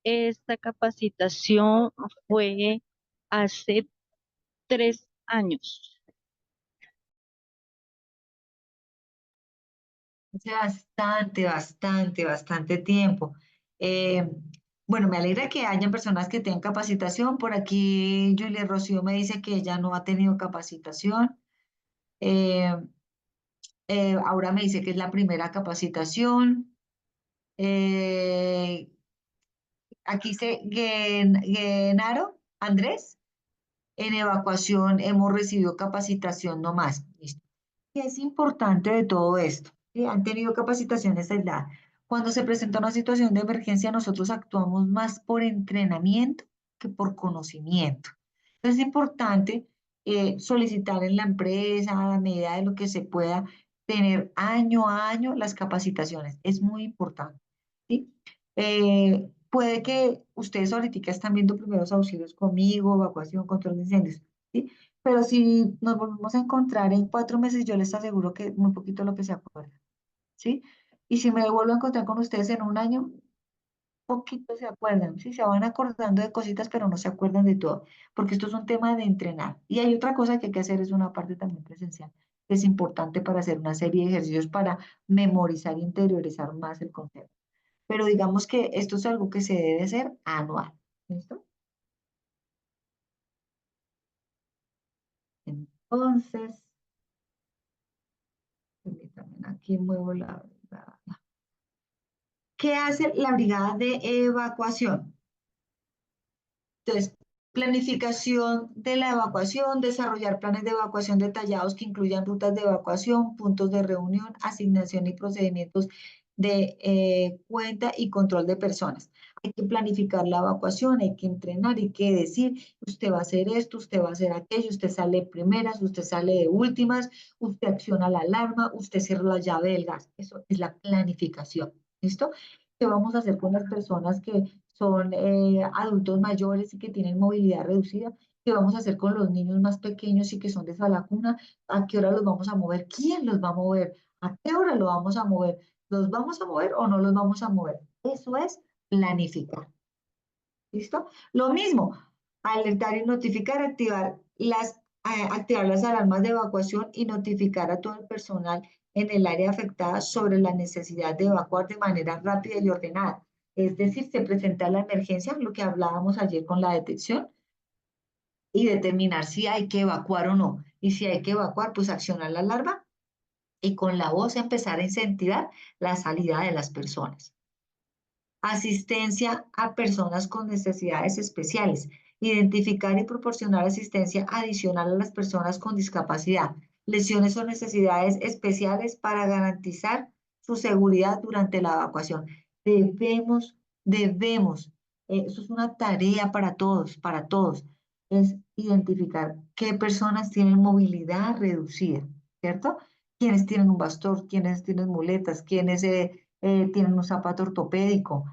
Esta capacitación fue hace 3 años. Hace bastante, bastante, bastante tiempo. Eh, bueno, me alegra que hayan personas que tengan capacitación. Por aquí Julia Rocío me dice que ella no ha tenido capacitación. Eh, Aura me dice que es la primera capacitación. Eh, Aquí se Genaro, Andrés, en evacuación hemos recibido capacitación no más. Listo. ¿Qué es importante de todo esto? ¿Sí? Han tenido capacitaciones aisladas. Cuando se presenta una situación de emergencia, nosotros actuamos más por entrenamiento que por conocimiento. Entonces es importante solicitar en la empresa, a la medida de lo que se pueda, tener año a año las capacitaciones. Es muy importante. ¿Sí? Puede que ustedes ahorita están viendo primeros auxilios conmigo, evacuación, control de incendios. ¿Sí? Pero si nos volvemos a encontrar en 4 meses, yo les aseguro que muy poquito lo que se acuerdan, ¿sí? Y si me vuelvo a encontrar con ustedes en un año, poquito se acuerdan, ¿sí? Se van acordando de cositas, pero no se acuerdan de todo, porque esto es un tema de entrenar. Y hay otra cosa que hay que hacer, es una parte también presencial, que es importante para hacer una serie de ejercicios para memorizar e interiorizar más el concepto. Pero digamos que esto es algo que se debe hacer anual, ¿listo? Entonces, permítanme, aquí muevo la- ¿Qué hace la brigada de evacuación? Entonces, planificación de la evacuación, desarrollar planes de evacuación detallados que incluyan rutas de evacuación, puntos de reunión, asignación y procedimientos de cuenta y control de personas. Hay que planificar la evacuación, hay que entrenar, hay que decir, usted va a hacer esto, usted va a hacer aquello, usted sale de primeras, usted sale de últimas, usted acciona la alarma, usted cierra la llave del gas. Eso es la planificación. ¿Listo? ¿Qué vamos a hacer con las personas que son adultos mayores y que tienen movilidad reducida? ¿Qué vamos a hacer con los niños más pequeños y que son de sala cuna? ¿A qué hora los vamos a mover? ¿Quién los va a mover? ¿A qué hora lo vamos a mover? ¿Los vamos a mover o no los vamos a mover? Eso es planificar. ¿Listo? Lo mismo, alertar y notificar, activar las alarmas de evacuación y notificar a todo el personal en el área afectada sobre la necesidad de evacuar de manera rápida y ordenada. Es decir, se presenta la emergencia, lo que hablábamos ayer con la detección, y determinar si hay que evacuar o no. Y si hay que evacuar, pues accionar la alarma y con la voz empezar a incentivar la salida de las personas. Asistencia a personas con necesidades especiales. Identificar y proporcionar asistencia adicional a las personas con discapacidad, lesiones o necesidades especiales para garantizar su seguridad durante la evacuación. Debemos, eso es una tarea para todos, es identificar qué personas tienen movilidad reducida, ¿cierto? Quiénes tienen un bastón, quiénes tienen muletas, quiénes tienen un zapato ortopédico,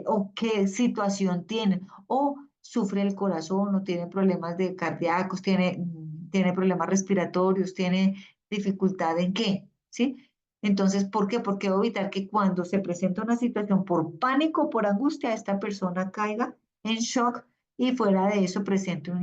o qué situación tienen, o sufre el corazón, o tiene problemas de cardíacos, tiene problemas respiratorios, tiene dificultad en qué, ¿sí? Entonces, ¿por qué? Porque debo evitar que cuando se presenta una situación por pánico, por angustia, esta persona caiga en shock y fuera de eso presente un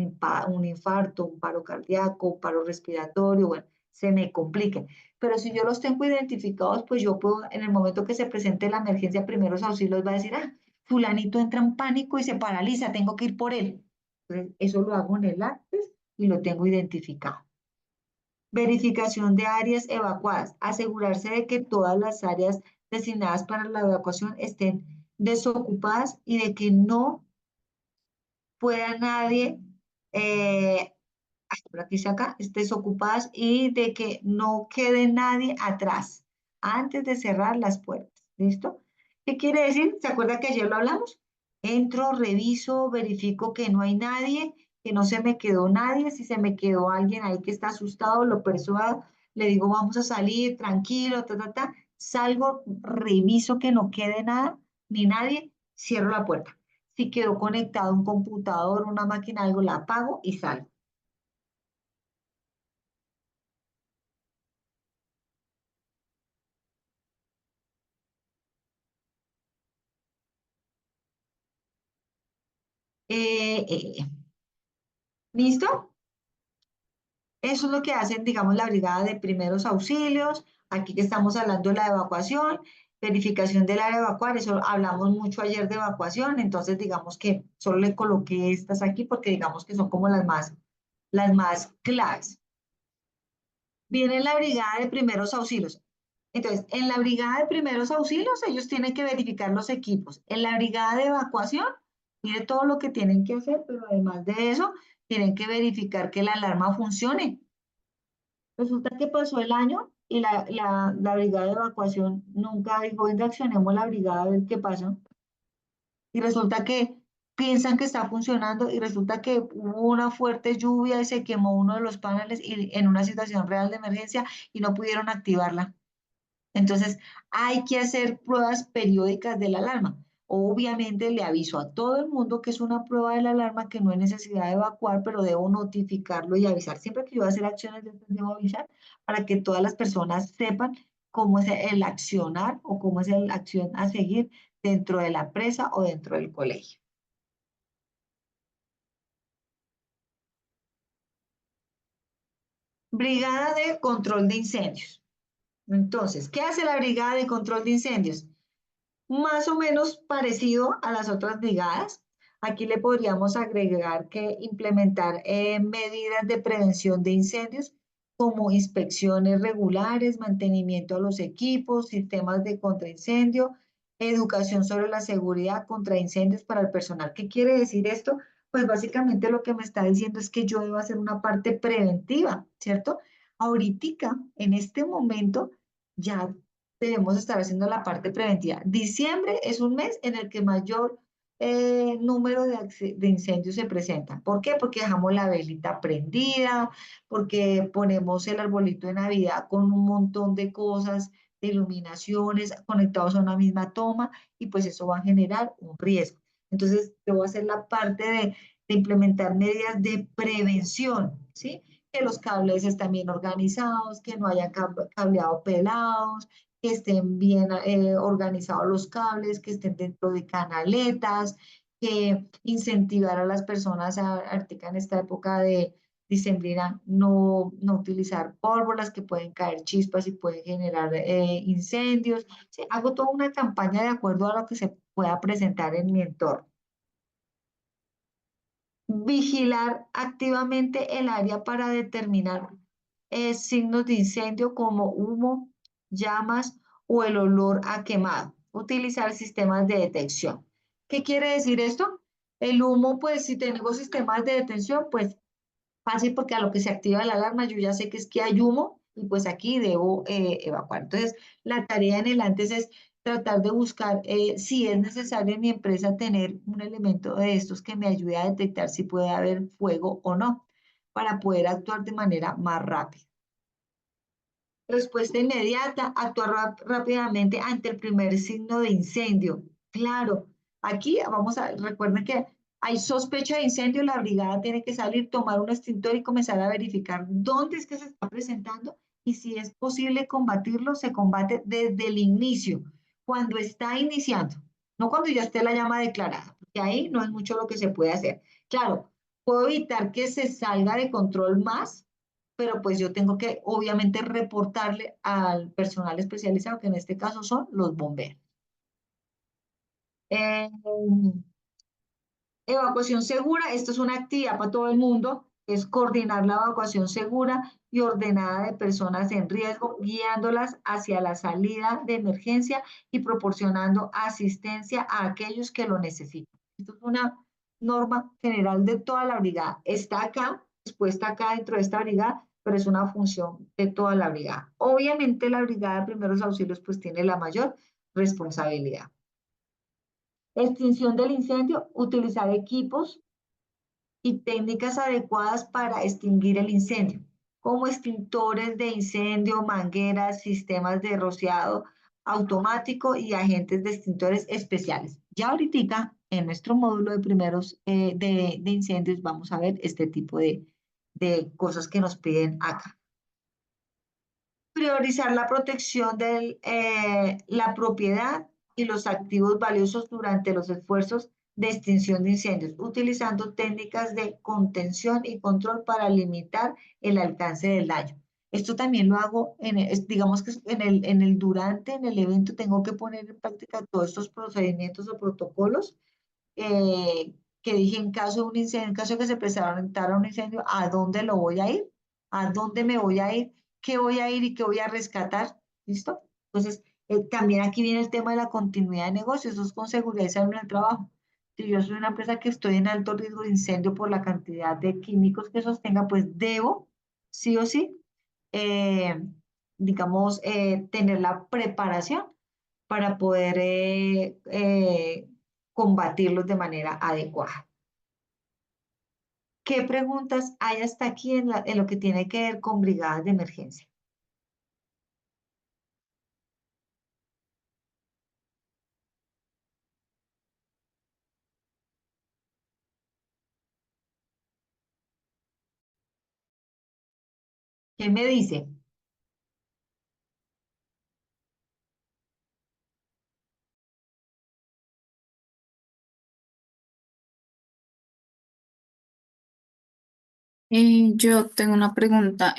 infarto, un paro cardíaco, un paro respiratorio, bueno, se me complique. Pero si yo los tengo identificados, pues yo puedo, en el momento que se presente la emergencia, primeros auxilios va a decir, ah, fulanito entra en pánico y se paraliza, tengo que ir por él. Entonces, eso lo hago en el antes y lo tengo identificado. Verificación de áreas evacuadas. Asegurarse de que todas las áreas designadas para la evacuación estén desocupadas y de que no pueda nadie por aquí acá, desocupadas y de que no quede nadie atrás antes de cerrar las puertas. ¿Listo? ¿Qué quiere decir? ¿Se acuerda que ayer lo hablamos? Entro, reviso, verifico que no hay nadie, que no se me quedó nadie. Si se me quedó alguien ahí que está asustado, lo persuado, le digo, vamos a salir, tranquilo, ta, ta, ta. Salgo, reviso que no quede nada, ni nadie, cierro la puerta. Si quedó conectado un computador, una máquina, algo, la apago y salgo. Eh, eh, ¿Listo? Eso es lo que hacen, digamos, la brigada de primeros auxilios. Aquí que estamos hablando de la evacuación, verificación del área de evacuar. Eso hablamos mucho ayer de evacuación. Entonces, digamos que solo le coloqué estas aquí porque digamos que son como las más claves. Viene la brigada de primeros auxilios. Entonces, en la brigada de primeros auxilios, ellos tienen que verificar los equipos. En la brigada de evacuación, mire todo lo que tienen que hacer, pero además de eso, tienen que verificar que la alarma funcione. Resulta que pasó el año y la brigada de evacuación nunca dijo, venga, accionemos la brigada a ver qué pasó. Y resulta que piensan que está funcionando y resulta que hubo una fuerte lluvia y se quemó uno de los paneles y, en una situación real de emergencia y no pudieron activarla. Entonces, hay que hacer pruebas periódicas de la alarma. Obviamente le aviso a todo el mundo que es una prueba de la alarma, que no hay necesidad de evacuar, pero debo notificarlo y avisar. Siempre que yo voy a hacer acciones, debo avisar para que todas las personas sepan cómo es el accionar o cómo es la acción a seguir dentro de la presa o dentro del colegio. Brigada de control de incendios. Entonces, ¿qué hace la brigada de control de incendios? Más o menos parecido a las otras brigadas. Aquí le podríamos agregar que implementar medidas de prevención de incendios como inspecciones regulares, mantenimiento a los equipos, sistemas de contraincendio, educación sobre la seguridad contra incendios para el personal. ¿Qué quiere decir esto? Pues básicamente lo que me está diciendo es que yo debo hacer una parte preventiva, ¿cierto? Ahoritica, en este momento, ya debemos estar haciendo la parte preventiva. Diciembre es un mes en el que mayor número de incendios se presentan. ¿Por qué? Porque dejamos la velita prendida, porque ponemos el arbolito de Navidad con un montón de cosas, de iluminaciones conectados a una misma toma, y pues eso va a generar un riesgo. Entonces, yo voy a hacer la parte de implementar medidas de prevención, ¿sí? Que los cables estén bien organizados, que no haya cableado pelados, que estén bien organizados los cables, que estén dentro de canaletas, que incentivar a las personas ahorita en esta época de dicembrina no utilizar pólvoras que pueden caer chispas y pueden generar incendios. Sí, hago toda una campaña de acuerdo a lo que se pueda presentar en mi entorno. Vigilar activamente el área para determinar signos de incendio como humo, llamas o el olor a quemado. Utilizar sistemas de detección. ¿Qué quiere decir esto? El humo, pues si tengo sistemas de detención, pues fácil porque a lo que se activa la alarma yo ya sé que es que hay humo y pues aquí debo evacuar. Entonces, la tarea en el antes es tratar de buscar si es necesario en mi empresa tener un elemento de estos que me ayude a detectar si puede haber fuego o no, para poder actuar de manera más rápida. Respuesta inmediata, actuar rápidamente ante el primer signo de incendio. Claro, aquí recuerden que hay sospecha de incendio, la brigada tiene que salir, tomar un extintor y comenzar a verificar dónde es que se está presentando y si es posible combatirlo, se combate desde el inicio, cuando está iniciando, no cuando ya esté la llama declarada, porque ahí no es mucho lo que se puede hacer. Claro, puedo evitar que se salga de control más, pero pues yo tengo que obviamente reportarle al personal especializado, que en este caso son los bomberos. Eh, Evacuación segura, esto es una actividad para todo el mundo, es coordinar la evacuación segura y ordenada de personas en riesgo, guiándolas hacia la salida de emergencia y proporcionando asistencia a aquellos que lo necesitan. Esto es una norma general de toda la brigada. Está acá, expuesta acá dentro de esta brigada, pero es una función de toda la brigada. Obviamente la brigada de primeros auxilios pues tiene la mayor responsabilidad. Extinción del incendio, utilizar equipos y técnicas adecuadas para extinguir el incendio, como extintores de incendio, mangueras, sistemas de rociado automático y agentes de extintores especiales. Ya ahorita en nuestro módulo de primeros de incendios vamos a ver este tipo de cosas que nos piden acá. Priorizar la protección de la propiedad y los activos valiosos durante los esfuerzos de extinción de incendios, utilizando técnicas de contención y control para limitar el alcance del daño. Esto también lo hago, digamos que en el evento tengo que poner en práctica todos estos procedimientos o protocolos que dije en caso de un incendio, en caso de que se presentara un incendio, ¿a dónde lo voy a ir? ¿A dónde me voy a ir? ¿Qué voy a ir y qué voy a rescatar? ¿Listo? Entonces, también aquí viene el tema de la continuidad de negocios, eso es con seguridad y salud en el trabajo. Si yo soy una empresa que estoy en alto riesgo de incendio por la cantidad de químicos que sostenga, pues debo, sí o sí, eh, digamos, tener la preparación para poder combatirlos de manera adecuada. ¿Qué preguntas hay hasta aquí en lo que tiene que ver con brigadas de emergencia? ¿Qué me dice? Yo tengo una pregunta.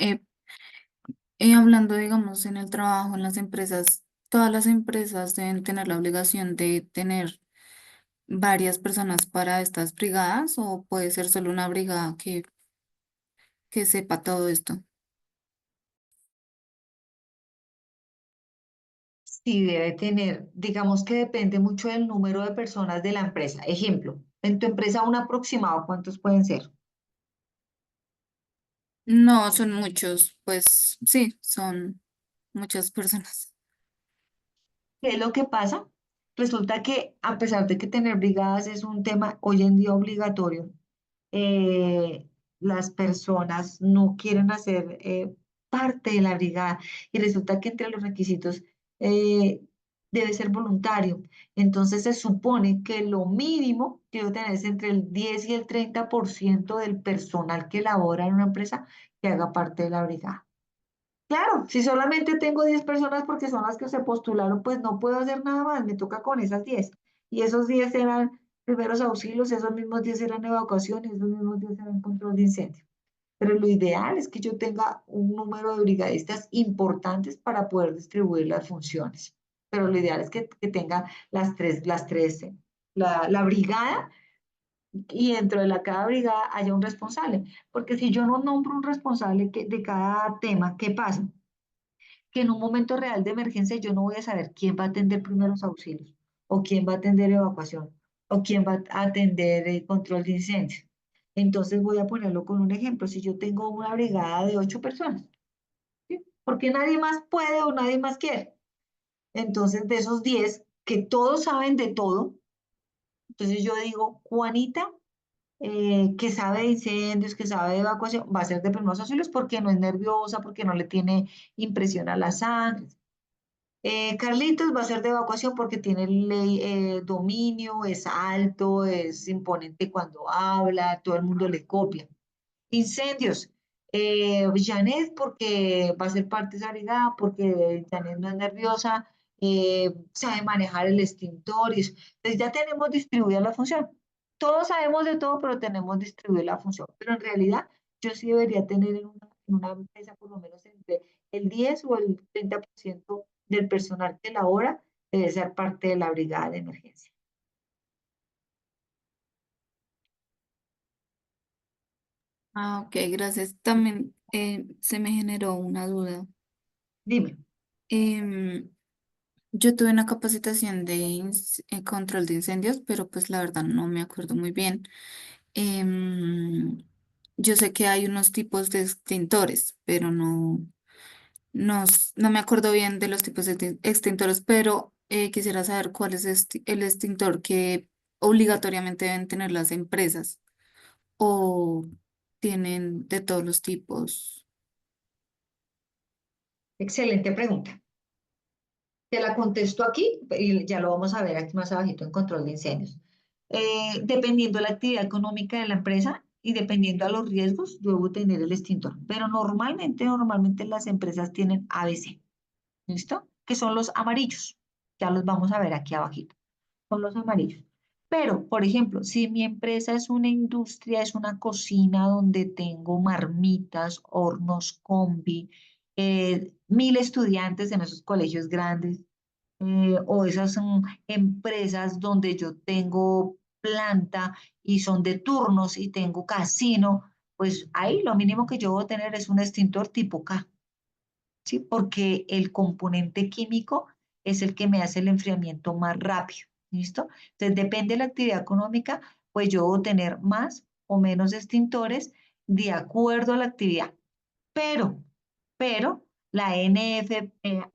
Hablando, digamos, en el trabajo, en las empresas, ¿todas las empresas deben tener la obligación de tener varias personas para estas brigadas o puede ser solo una brigada que sepa todo esto? Sí, debe tener, digamos que depende mucho del número de personas de la empresa. Ejemplo, en tu empresa un aproximado, ¿cuántos pueden ser? No, son muchos, pues sí, son muchas personas. ¿Qué es lo que pasa? Resulta que a pesar de que tener brigadas es un tema hoy en día obligatorio, eh, las personas no quieren hacer parte de la brigada y resulta que entre los requisitos eh, debe ser voluntario. Entonces se supone que lo mínimo que debe tener es entre el 10 y el 30% del personal que labora en una empresa que haga parte de la brigada. Claro, si solamente tengo 10 personas porque son las que se postularon, pues no puedo hacer nada más, me toca con esas 10. Y esos 10 eran primeros auxilios, esos mismos 10 eran evacuación y esos mismos 10 eran control de incendio. Pero lo ideal es que yo tenga un número de brigadistas importantes para poder distribuir las funciones. Pero lo ideal es que tenga la brigada y dentro de cada brigada haya un responsable. Porque si yo no nombro un responsable de cada tema, ¿qué pasa? Que en un momento real de emergencia yo no voy a saber quién va a atender primeros auxilios, o quién va a atender evacuación, o quién va a atender control de incendios. Entonces voy a ponerlo con un ejemplo. Si yo tengo una brigada de 8 personas, ¿sí? Porque nadie más puede o nadie más quiere. Entonces de esos 10 que todos saben de todo, entonces yo digo, Juanita, que sabe de incendios, que sabe de evacuación, va a ser de primeros auxilios porque no es nerviosa, porque no le tiene impresión a la sangre. Carlitos va a ser de evacuación porque tiene dominio, es alto, es imponente cuando habla, todo el mundo le copia. Incendios. Janet porque va a ser parte de esa brigada, porque Janet no es nerviosa, sabe manejar el extintor. Entonces ya tenemos distribuida la función. Todos sabemos de todo, pero tenemos distribuida la función. Pero en realidad yo sí debería tener en una empresa por lo menos entre el 10 o el 30% del personal que labora debe ser parte de la brigada de emergencia. Ah, ok, gracias. También se me generó una duda. Dime. Em, yo tuve una capacitación de control de incendios, pero pues la verdad no me acuerdo muy bien. Em, yo sé que hay unos tipos de extintores, pero no me acuerdo bien de los tipos de extintores, pero quisiera saber cuál es el extintor que obligatoriamente deben tener las empresas o tienen de todos los tipos. Excelente pregunta. Te la contesto aquí y ya lo vamos a ver aquí más abajito en control de incendios. Dependiendo de la actividad económica de la empresa y dependiendo de los riesgos, yo debo tener el extintor. Pero normalmente las empresas tienen ABC, ¿listo? Que son los amarillos. Ya los vamos a ver aquí abajito. Son los amarillos. Pero, por ejemplo, si mi empresa es una industria, es una cocina donde tengo marmitas, hornos, combi, 1000 estudiantes en esos colegios grandes, o esas son empresas donde yo tengo planta y son de turnos y tengo casino, pues ahí lo mínimo que yo voy a tener es un extintor tipo K, ¿sí? Porque el componente químico es el que me hace el enfriamiento más rápido, ¿listo? Entonces, depende de la actividad económica, pues yo debo tener más o menos extintores de acuerdo a la actividad. Pero, pero la NFPA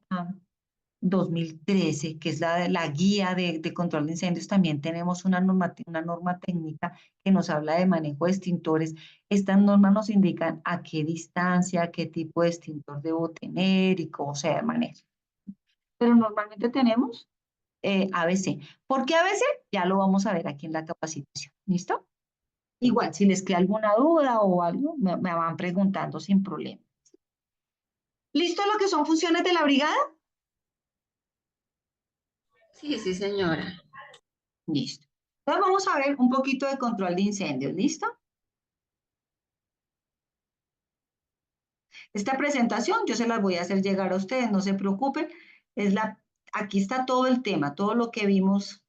2013, que es la guía de control de incendios, también tenemos una norma técnica que nos habla de manejo de extintores. Estas normas nos indican a qué distancia, qué tipo de extintor debo tener y cómo se debe manejar. Pero normalmente tenemos ABC. ¿Por qué ABC? Ya lo vamos a ver aquí en la capacitación. ¿Listo? Igual, si les queda alguna duda o algo, me van preguntando sin problema. ¿Listo lo que son funciones de la brigada? Sí, sí, señora. Listo. Entonces vamos a ver un poquito de control de incendios, ¿listo? Esta presentación yo se las voy a hacer llegar a ustedes, no se preocupen. Aquí está todo el tema, todo lo que vimos,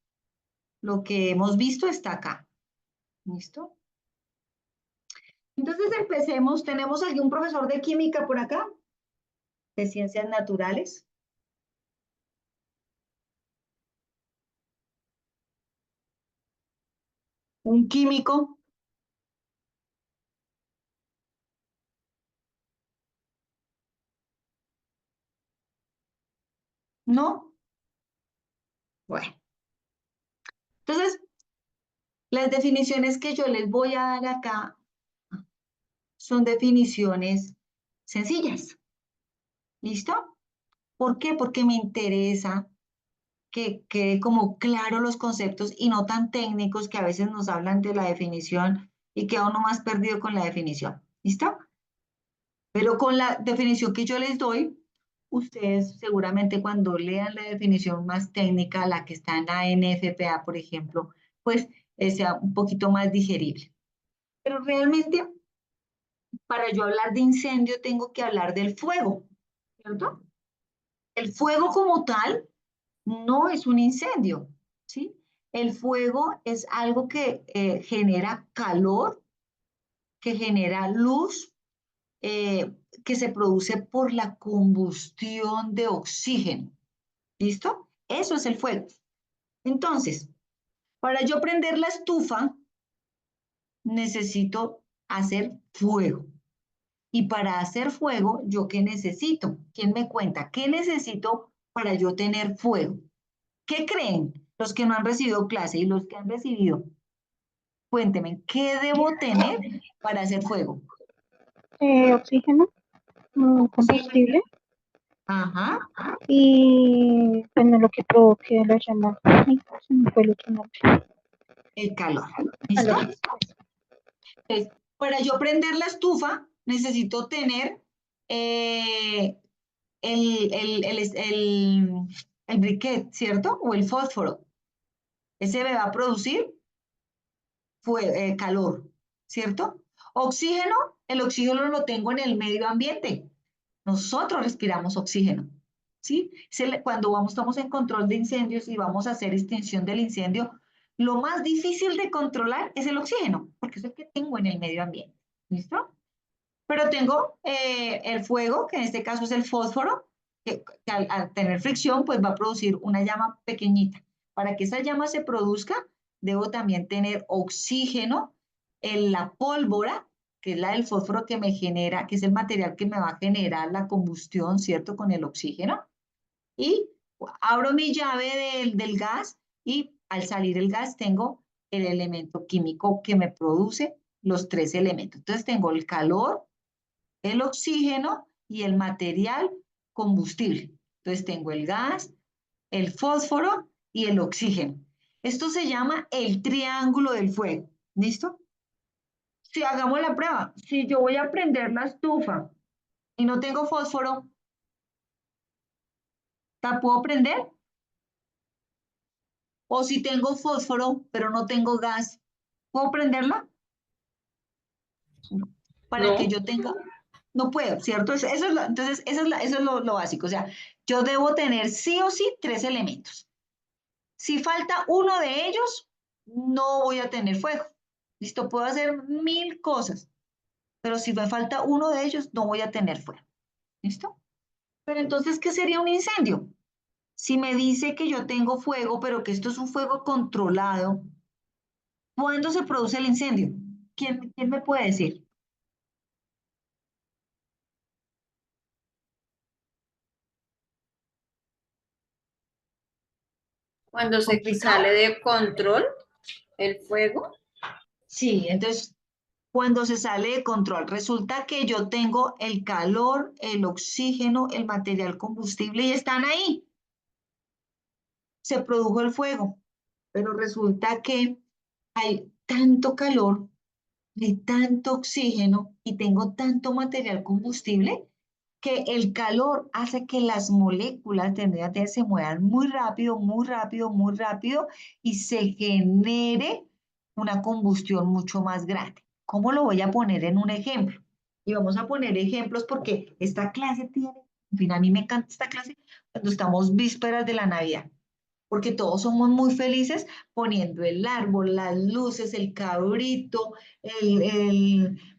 lo que hemos visto está acá. ¿Listo? Entonces empecemos. ¿Tenemos algún profesor de química por acá? De ciencias naturales. ¿Un químico? ¿No? Bueno, entonces, las definiciones que yo les voy a dar acá son definiciones sencillas. ¿Listo? ¿Por qué? Porque me interesa que quede como claro los conceptos y no tan técnicos que a veces nos hablan de la definición y queda uno más perdido con la definición. ¿Listo? Pero con la definición que yo les doy, ustedes seguramente cuando lean la definición más técnica, la que está en la NFPA, por ejemplo, pues sea un poquito más digerible. Pero realmente, para yo hablar de incendio, tengo que hablar del fuego, ¿cierto? El fuego como tal no es un incendio, ¿sí? El fuego es algo que genera calor, que genera luz, que se produce por la combustión de oxígeno. ¿Listo? Eso es el fuego. Entonces, para yo prender la estufa, necesito hacer fuego. Y para hacer fuego, ¿yo qué necesito? ¿Quién me cuenta? ¿Qué necesito para yo tener fuego? ¿Qué creen los que no han recibido clase y los que han recibido? Cuéntenme, ¿qué debo tener para hacer fuego? Oxígeno, combustible Ajá, y bueno, lo que provoque la llama. Ay, se me fue el otro nombre. el calor. ¿Listo? Calor. Entonces, para yo prender la estufa, necesito tener eh, el briquet, ¿cierto? O el fósforo. Ese me va a producir calor, ¿cierto? Oxígeno, el oxígeno lo tengo en el medio ambiente. Nosotros respiramos oxígeno, ¿sí? Cuando estamos en control de incendios y vamos a hacer extinción del incendio, lo más difícil de controlar es el oxígeno, porque es el que tengo en el medio ambiente, ¿listo? Pero tengo el fuego, que en este caso es el fósforo, que al tener fricción, pues va a producir una llama pequeñita. Para que esa llama se produzca, debo también tener oxígeno en la pólvora, que es la del fósforo que me genera, que es el material que me va a generar la combustión, ¿cierto? Con el oxígeno. Y abro mi llave del gas y al salir el gas tengo el elemento químico que me produce los tres elementos. Entonces tengo el calor, el oxígeno y el material combustible. Entonces tengo el gas, el fósforo y el oxígeno. Esto se llama el triángulo del fuego. ¿Listo? Si hagamos la prueba, si yo voy a prender la estufa y no tengo fósforo, ¿la puedo prender? O si tengo fósforo, pero no tengo gas, ¿puedo prenderla? Para que No, yo tenga, no puedo, ¿cierto? Entonces, eso es lo básico. O sea, yo debo tener sí o sí tres elementos. Si falta uno de ellos, no voy a tener fuego. Listo, puedo hacer 1000 cosas, pero si me falta uno de ellos, no voy a tener fuego. ¿Listo? Pero entonces, ¿qué sería un incendio? Si me dice que yo tengo fuego, pero que esto es un fuego controlado, ¿cuándo se produce el incendio? ¿Quién me puede decir? cuando se ¿Complicado? sale de control el fuego, Sí, entonces cuando se sale de control, resulta que yo tengo el calor, el oxígeno, el material combustible y están ahí. Se produjo el fuego, pero resulta que hay tanto calor, hay tanto oxígeno y tengo tanto material combustible que el calor hace que las moléculas de NAD se muevan muy rápido, muy rápido, muy rápido y se genere una combustión mucho más grande. ¿Cómo lo voy a poner en un ejemplo? Y vamos a poner ejemplos porque esta clase tiene, en fin, a mí me encanta esta clase cuando estamos vísperas de la Navidad porque todos somos muy felices poniendo el árbol, las luces, el cabrito,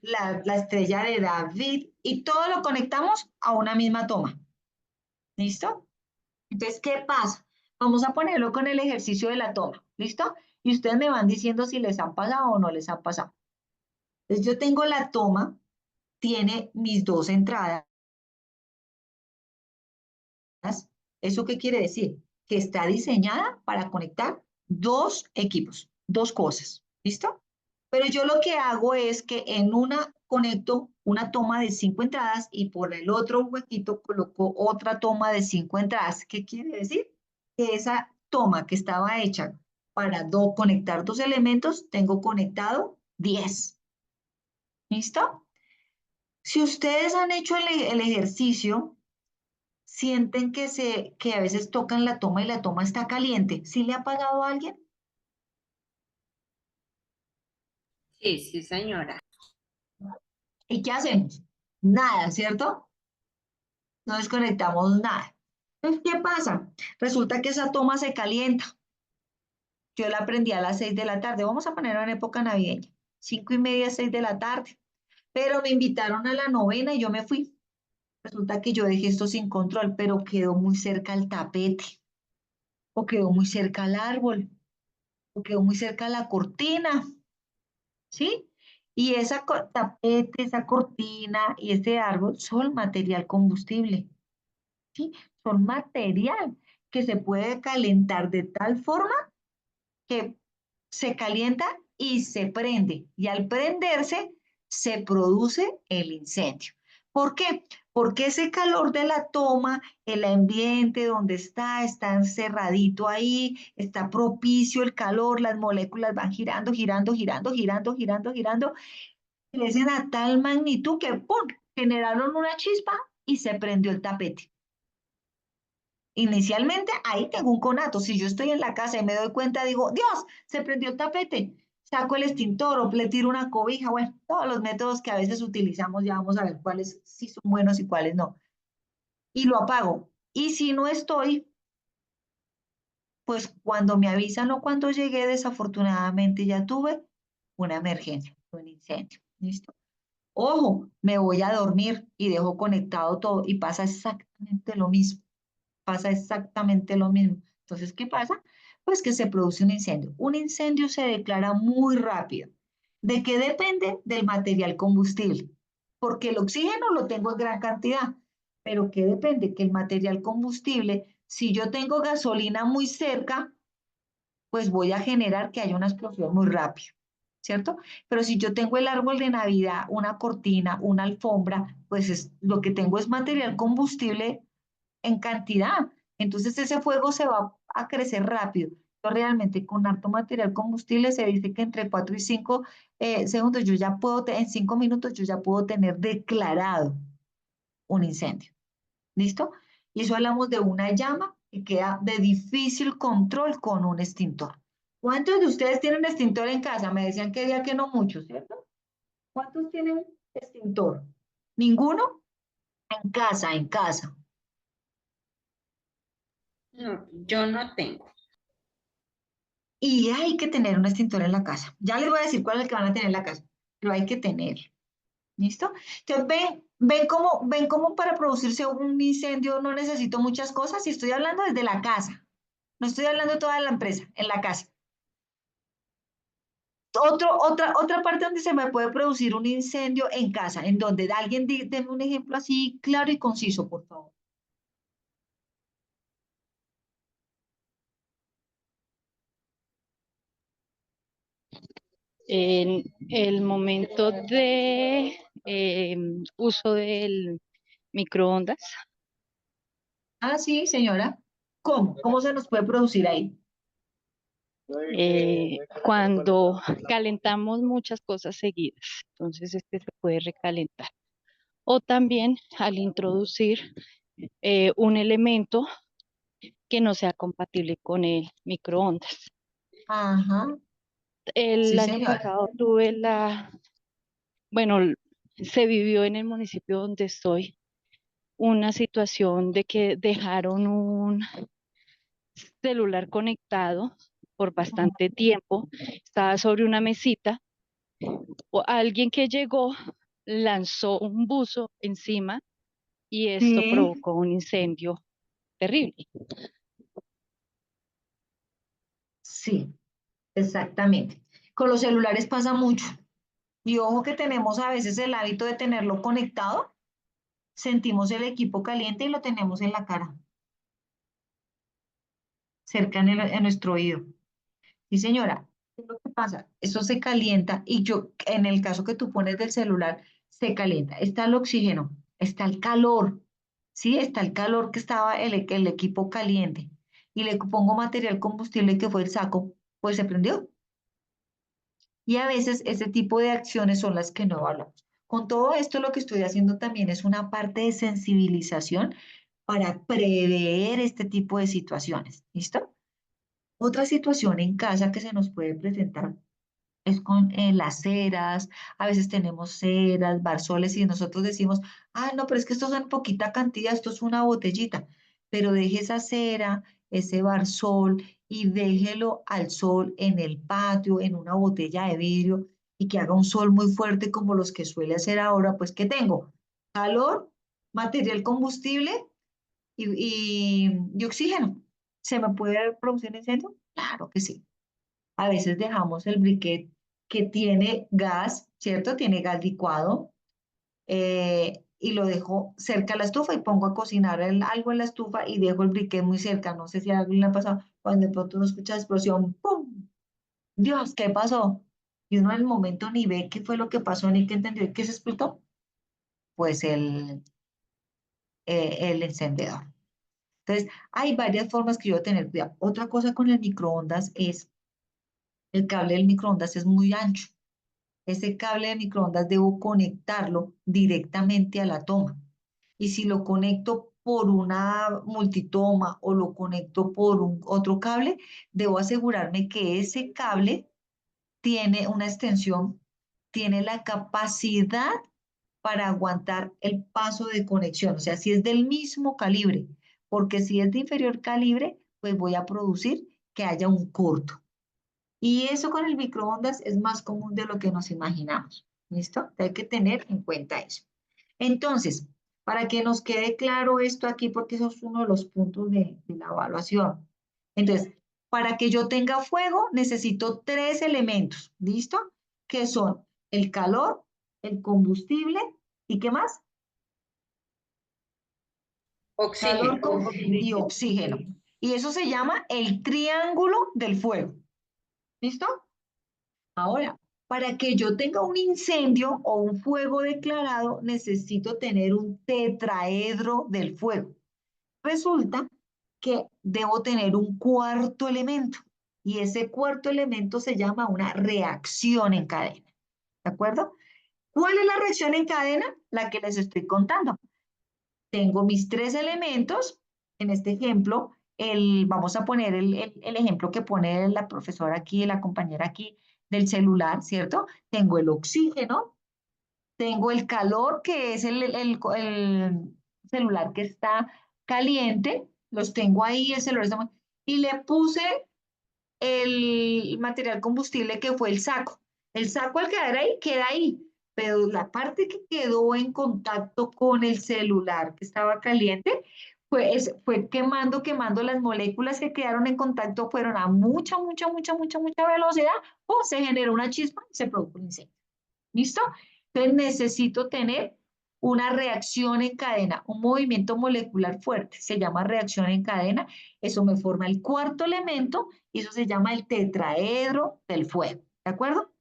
la estrella de David, y todo lo conectamos a una misma toma. ¿Listo? Entonces, ¿qué pasa? Vamos a ponerlo con el ejercicio de la toma. ¿Listo? Y ustedes me van diciendo si les han pasado o no les han pasado. Entonces, yo tengo la toma, tiene mis dos entradas. ¿Eso qué quiere decir? que está diseñada para conectar dos equipos, dos cosas. ¿Listo? Pero yo lo que hago es que en una conecto una toma de 5 entradas y por el otro huequito coloco otra toma de 5 entradas. ¿Qué quiere decir? Que esa toma que estaba hecha para conectar dos elementos, tengo conectado 10. ¿Listo? Si ustedes han hecho el ejercicio, sienten que a veces tocan la toma y la toma está caliente. ¿Sí le ha pasado a alguien? Sí, sí, señora. ¿Y qué hacemos? Nada, ¿cierto? No desconectamos nada. Entonces, ¿qué pasa? Resulta que esa toma se calienta. Yo la prendí a las 6 de la tarde. Vamos a ponerlo en época navideña. 5:30, 6 de la tarde. Pero me invitaron a la novena y yo me fui. Resulta que yo dejé esto sin control, pero quedó muy cerca al tapete, o quedó muy cerca al árbol, o quedó muy cerca a la cortina, ¿sí? Y esa tapete, esa cortina y ese árbol son material combustible, ¿sí? Son material que se puede calentar de tal forma que se calienta y se prende. Y al prenderse, se produce el incendio. ¿Por qué? Porque ese calor de la toma, el ambiente donde está encerradito ahí, está propicio el calor, las moléculas van girando, girando, girando, girando, girando, girando, crecen a tal magnitud que ¡pum! Generaron una chispa y se prendió el tapete. Inicialmente ahí tengo un conato. Si yo estoy en la casa y me doy cuenta, digo, Dios, se prendió el tapete. Saco el extintor o le tiro una cobija. Bueno, todos los métodos que a veces utilizamos, ya vamos a ver cuáles sí son buenos y cuáles no. Y lo apago. Y si no estoy, pues cuando me avisan o cuando llegué, desafortunadamente ya tuve una emergencia, un incendio. ¿Listo? Ojo, me voy a dormir y dejo conectado todo y pasa exactamente lo mismo. Pasa exactamente lo mismo. Entonces, ¿qué pasa? Pues que se produce un incendio. Un incendio se declara muy rápido. ¿De qué depende? Del material combustible. Porque el oxígeno lo tengo en gran cantidad. Pero ¿qué depende? Que el material combustible, si yo tengo gasolina muy cerca, pues voy a generar que haya una explosión muy rápida, ¿cierto? Pero si yo tengo el árbol de Navidad, una cortina, una alfombra, pues lo que tengo es material combustible en cantidad. Entonces ese fuego se va a crecer rápido. Yo realmente con harto material combustible se dice que entre 4 y 5 segundos yo ya puedo, en 5 minutos yo ya puedo tener declarado un incendio. ¿Listo? Y eso hablamos de una llama que queda de difícil control con un extintor. ¿Cuántos de ustedes tienen extintor en casa? Me decían que día que no muchos, ¿cierto? ¿Cuántos tienen extintor? ¿Ninguno? En casa, en casa. No, yo no tengo. Y hay que tener un extintor en la casa. Ya les voy a decir cuál es el que van a tener en la casa, pero hay que tener. ¿Listo? Entonces, ven cómo para producirse un incendio no necesito muchas cosas y estoy hablando desde la casa. No estoy hablando de toda la empresa, en la casa. Otra parte donde se me puede producir un incendio en casa, en donde alguien deme un ejemplo así claro y conciso, por favor. En el momento de uso del microondas, Ah, sí, señora. ¿Cómo? ¿Cómo se nos puede producir ahí? cuando calentamos muchas cosas seguidas, entonces este se puede recalentar. O también al introducir un elemento que no sea compatible con el microondas. Ajá, El sí, año señora. pasado bueno, se vivió en el municipio donde estoy una situación de que dejaron un celular conectado por bastante tiempo, estaba sobre una mesita, o alguien que llegó lanzó un buzo encima y esto Sí, provocó un incendio terrible. sí, exactamente. Con los celulares pasa mucho. Y ojo que tenemos a veces el hábito de tenerlo conectado, sentimos el equipo caliente y lo tenemos en la cara. cerca en nuestro oído. Sí, señora. ¿Qué es lo que pasa? Eso se calienta y yo, en el caso que tú pones del celular, se calienta. Está el oxígeno, está el calor, ¿sí? Está el calor que estaba el equipo caliente. Y le pongo material combustible que fue el saco, pues se prendió. Y a veces ese tipo de acciones son las que no evaluamos. Con todo esto, lo que estoy haciendo también es una parte de sensibilización para prever este tipo de situaciones. ¿Listo? Otra situación en casa que se nos puede presentar es con las ceras. A veces tenemos ceras, barzoles y nosotros decimos, ah, no, pero es que esto es en poquita cantidad, esto es una botellita. Pero deje esa cera, ese barzol y déjelo al sol en el patio, en una botella de vidrio y que haga un sol muy fuerte como los que suele hacer ahora, pues ¿qué tengo? Calor, material combustible y oxígeno. ¿Se me puede producir incendio? Claro que sí. A veces dejamos el briquet que tiene gas, ¿cierto? Tiene gas licuado, y lo dejo cerca de la estufa y pongo a cocinar algo en la estufa y dejo el briquet muy cerca. No sé si a alguien le ha pasado cuando de pronto uno escucha explosión, ¡pum! Dios, ¿qué pasó? Y uno en el momento ni ve qué fue lo que pasó ni qué entendió qué se explotó. Pues el encendedor. Entonces, hay varias formas que yo tener cuidado. Otra cosa con el microondas es, el cable del microondas es muy ancho. Ese cable de microondas debo conectarlo directamente a la toma. Y si lo conecto por una multitoma o lo conecto por un otro cable, debo asegurarme que ese cable tiene una extensión, tiene la capacidad para aguantar el paso de conexión. O sea, si es del mismo calibre, porque si es de inferior calibre, pues voy a producir que haya un corto. Y eso con el microondas es más común de lo que nos imaginamos. ¿Listo? Hay que tener en cuenta eso. Entonces, para que nos quede claro esto aquí, porque eso es uno de los puntos de la evaluación. Entonces, para que yo tenga fuego, necesito tres elementos. ¿Listo? Que son el calor, el combustible y ¿qué más? Calor Oxígeno. y oxígeno. Y eso se llama el triángulo del fuego. ¿Listo? Ahora, para que yo tenga un incendio o un fuego declarado, necesito tener un tetraedro del fuego. Resulta que debo tener un cuarto elemento y ese cuarto elemento se llama una reacción en cadena. ¿De acuerdo? ¿Cuál es la reacción en cadena? La que les estoy contando. Tengo mis tres elementos. En este ejemplo, vamos a poner el ejemplo que pone la profesora aquí, la compañera aquí del celular, ¿cierto? Tengo el oxígeno, tengo el calor, que es el celular que está caliente, los tengo ahí, el celular está y le puse el material combustible que fue el saco. El saco al queda ahí, pero la parte que quedó en contacto con el celular que estaba caliente fue quemando las moléculas que quedaron en contacto, fueron a mucha velocidad, o se generó una chispa y se produjo un incendio. ¿Listo? Entonces necesito tener una reacción en cadena, un movimiento molecular fuerte, se llama reacción en cadena, eso me forma el cuarto elemento y eso se llama el tetraedro del fuego, ¿de acuerdo?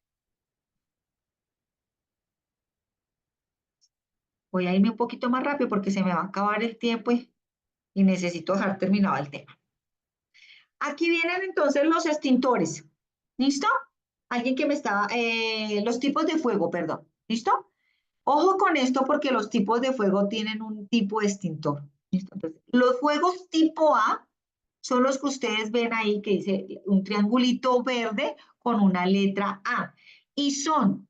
Voy a irme un poquito más rápido porque se me va a acabar el tiempo y necesito dejar terminado el tema. Aquí vienen entonces los extintores, ¿listo? Alguien que me estaba, los tipos de fuego, perdón, ¿listo? Ojo con esto porque los tipos de fuego tienen un tipo de extintor. ¿Listo? Entonces, los fuegos tipo A son los que ustedes ven ahí que dice un triangulito verde con una letra A. Y son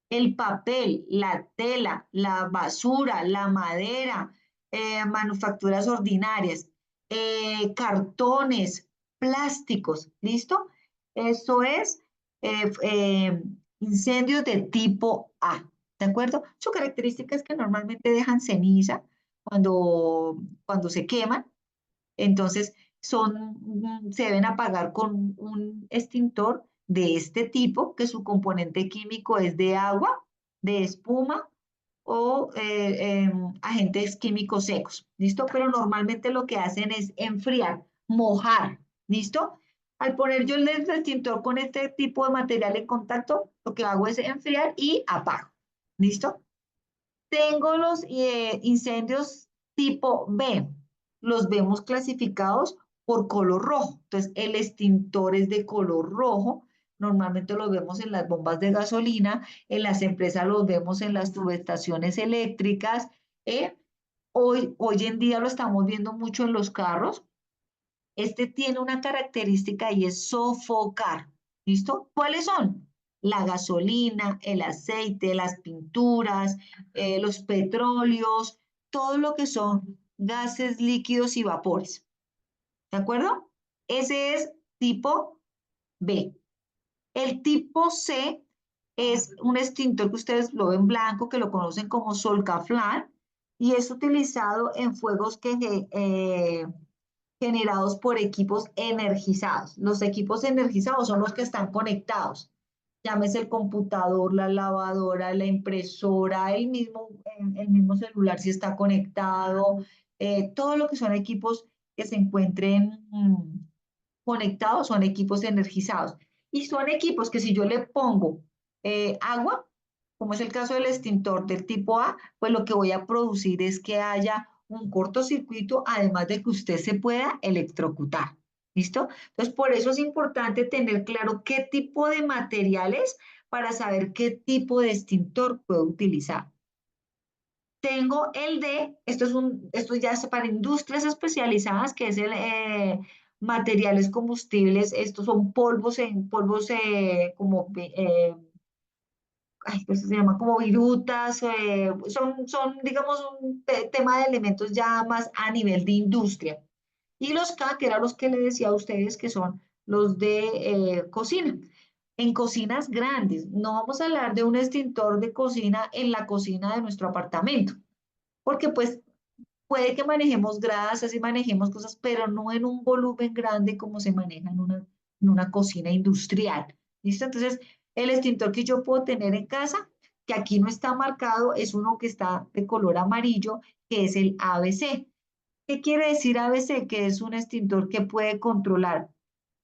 el papel, la tela, la basura, la madera, manufacturas ordinarias, cartones, plásticos, ¿listo? Eso es incendios de tipo A, ¿de acuerdo? Su característica es que normalmente dejan ceniza cuando se queman, entonces se deben apagar con un extintor de este tipo, que su componente químico es de agua, de espuma o agentes químicos secos. ¿Listo? Pero normalmente lo que hacen es enfriar, mojar. ¿Listo? Al poner yo el extintor con este tipo de material en contacto, lo que hago es enfriar y apago. ¿Listo? Tengo los incendios tipo B. Los vemos clasificados por color rojo. Entonces, el extintor es de color rojo. Normalmente los vemos en las bombas de gasolina, en las empresas los vemos en las subestaciones eléctricas. ¿eh? Hoy en día lo estamos viendo mucho en los carros. Este tiene una característica y es sofocar. ¿Listo? ¿Cuáles son? La gasolina, el aceite, las pinturas, los petróleos, todo lo que son gases líquidos y vapores. ¿De acuerdo? Ese es tipo B. El tipo C es un extintor que ustedes lo ven blanco, que lo conocen como Solcaflar, y es utilizado en fuegos generados por equipos energizados. Los equipos energizados son los que están conectados. Llámese el computador, la lavadora, la impresora, el mismo celular si está conectado, todo lo que son equipos que se encuentren conectados son equipos energizados. Y son equipos que si yo le pongo agua, como es el caso del extintor del tipo A, pues lo que voy a producir es que haya un cortocircuito, además de que usted se pueda electrocutar. ¿Listo? Entonces, por eso es importante tener claro qué tipo de materiales para saber qué tipo de extintor puedo utilizar. Tengo el D, esto ya es para industrias especializadas, que es el materiales combustibles, estos son polvos como ay, pues se llama como virutas, digamos, un tema de elementos ya más a nivel de industria. Y los K, que eran los que le decía a ustedes, que son los de cocina. En cocinas grandes, no vamos a hablar de un extintor de cocina en la cocina de nuestro apartamento, porque pues puede que manejemos grasas y manejemos cosas, pero no en un volumen grande como se maneja en una cocina industrial. ¿Listo? Entonces, el extintor que yo puedo tener en casa, que aquí no está marcado, es uno que está de color amarillo, que es el ABC. ¿Qué quiere decir ABC? Que es un extintor que puede controlar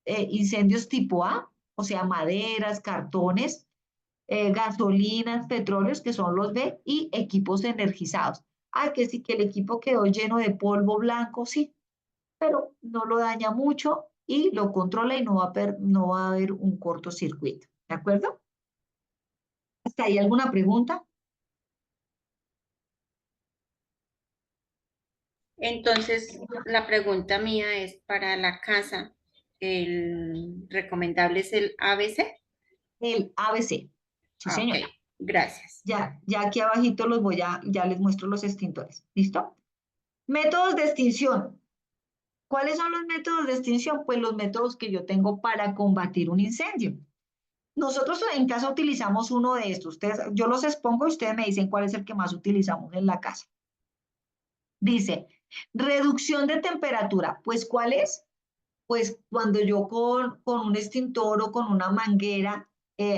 incendios tipo A, o sea, maderas, cartones, gasolinas, petróleos, que son los B, y equipos energizados. Ah, que sí, que el equipo quedó lleno de polvo blanco, sí, pero no lo daña mucho y lo controla y no va a haber un cortocircuito. ¿De acuerdo? ¿Hasta ahí alguna pregunta? Entonces, la pregunta mía es para la casa, ¿el recomendable es el ABC? El ABC. Sí, Ah, ok, señora. gracias. Ya aquí abajito ya les muestro los extintores. ¿Listo? Métodos de extinción. ¿Cuáles son los métodos de extinción? Pues los métodos que yo tengo para combatir un incendio. Nosotros en casa utilizamos uno de estos. Yo los expongo y ustedes me dicen cuál es el que más utilizamos en la casa. Dice, reducción de temperatura. Pues, ¿cuál es? Pues cuando yo con un extintor o con una manguera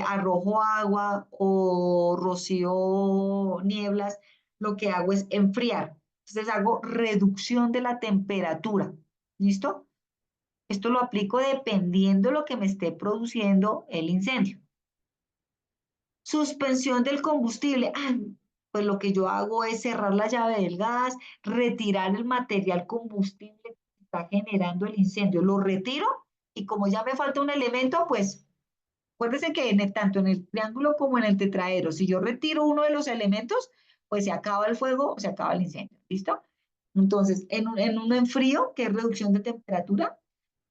arrojo agua o rocío nieblas, lo que hago es enfriar. Entonces hago reducción de la temperatura. ¿Listo? Esto lo aplico dependiendo de lo que me esté produciendo el incendio. Suspensión del combustible. Pues lo que yo hago es cerrar la llave del gas, retirar el material combustible que está generando el incendio. Lo retiro y como ya me falta un elemento, pues acuérdense que tanto en el triángulo como en el tetraedro, si yo retiro uno de los elementos, pues se acaba el fuego o se acaba el incendio. ¿Listo? Entonces, en uno enfrío, que es reducción de temperatura,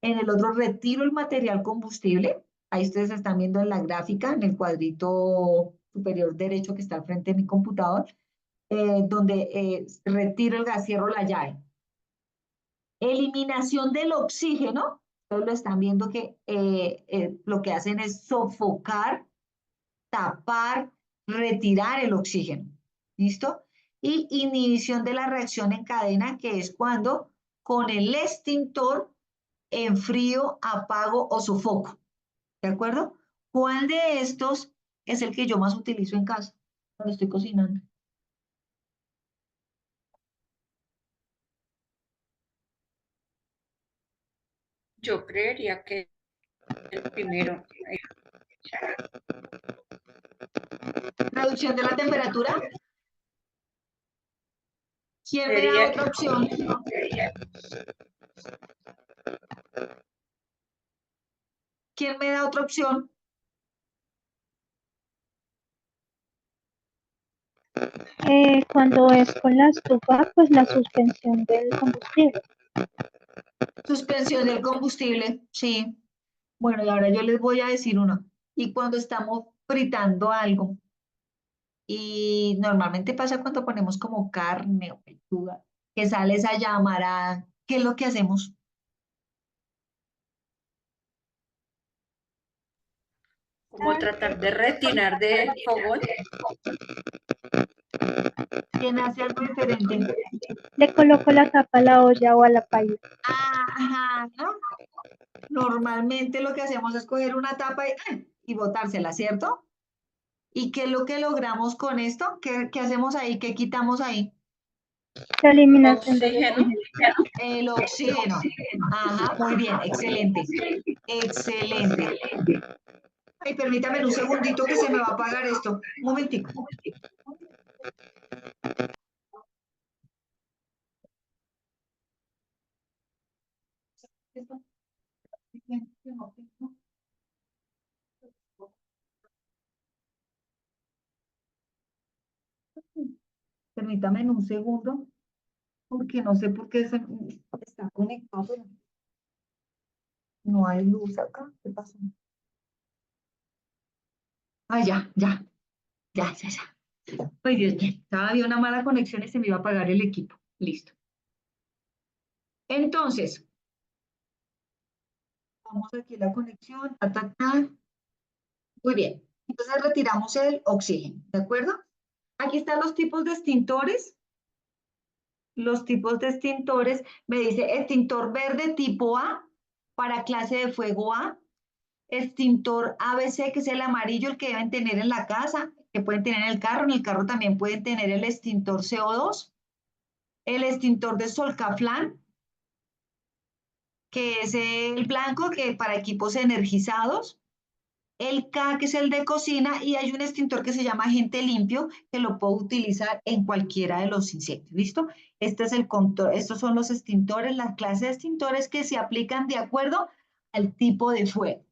en el otro retiro el material combustible. Ahí ustedes están viendo en la gráfica, en el cuadrito superior derecho que está al frente de mi computador, donde retiro el gas, cierro la llave. Eliminación del oxígeno. Ustedes lo están viendo que lo que hacen es sofocar, tapar, retirar el oxígeno. ¿Listo? Y inhibición de la reacción en cadena, que es cuando con el extintor enfrío, apago o sofoco. ¿De acuerdo? ¿Cuál de estos es el que yo más utilizo en casa cuando estoy cocinando? Yo creería que el primero. Reducción de la temperatura. ¿Quién me da Sería, otra opción? ¿Quién me da otra opción? Cuando es con la estufa, pues la suspensión del combustible. Suspensión del combustible, sí. Bueno, y ahora yo les voy a decir uno. Y cuando estamos fritando algo, y normalmente pasa cuando ponemos como carne o pechuga, que sale esa llamarada, ¿qué es lo que hacemos? como tratar de retirar del fogón. ¿Quién hace algo diferente? Le coloco la tapa a la olla o a la paila. Ajá, ¿no? Normalmente lo que hacemos es coger una tapa y botársela, ¿cierto? ¿Y qué es lo que logramos con esto? ¿Qué hacemos ahí? ¿Qué quitamos ahí? La eliminación del Oxígeno. oxígeno. El oxígeno. Ajá, muy bien, excelente. Excelente. Ay, permítame un segundito que se me va a apagar esto. Un momentico. Permítame un segundo, porque no sé por qué está conectado, pero no hay luz acá. ¿Qué pasó? Ah, ya. Ay, Dios mío, había una mala conexión y se me iba a apagar el equipo. Listo. Entonces, vamos aquí la conexión, ta. Muy bien. Entonces retiramos el oxígeno, ¿de acuerdo? Aquí están los tipos de extintores. Los tipos de extintores, me dice extintor verde tipo A para clase de fuego A, extintor ABC, que es el amarillo, el que deben tener en la casa, que pueden tener en el carro también pueden tener el extintor CO2, el extintor de Solcaflán, que es el blanco, que para equipos energizados, el K, que es el de cocina, y hay un extintor que se llama agente limpio, que lo puedo utilizar en cualquiera de los incendios. ¿Listo? Este es el control, estos son los extintores, las clases de extintores que se aplican de acuerdo al tipo de fuego.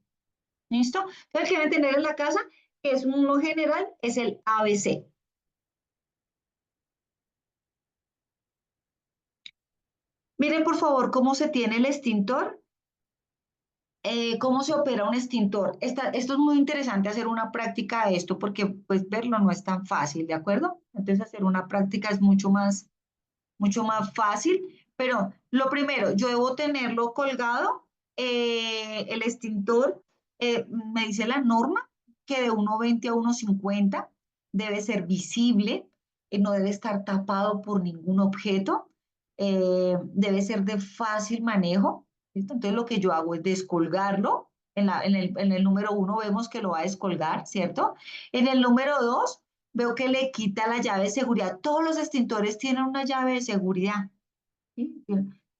¿Listo? Entonces, que deben tener en la casa, que es uno general, es el ABC. Miren, por favor, cómo se tiene el extintor. ¿Cómo se opera un extintor? Esto es muy interesante hacer una práctica de esto porque pues verlo no es tan fácil, ¿de acuerdo? Entonces hacer una práctica es mucho más fácil, pero lo primero, yo debo tenerlo colgado, el extintor, me dice la norma que de 1,20 a 1,50 debe ser visible, no debe estar tapado por ningún objeto, debe ser de fácil manejo, ¿listo? Entonces lo que yo hago es descolgarlo, en el número 1 vemos que lo va a descolgar, ¿cierto? En el número 2 veo que le quita la llave de seguridad. Todos los extintores tienen una llave de seguridad. ¿Sí?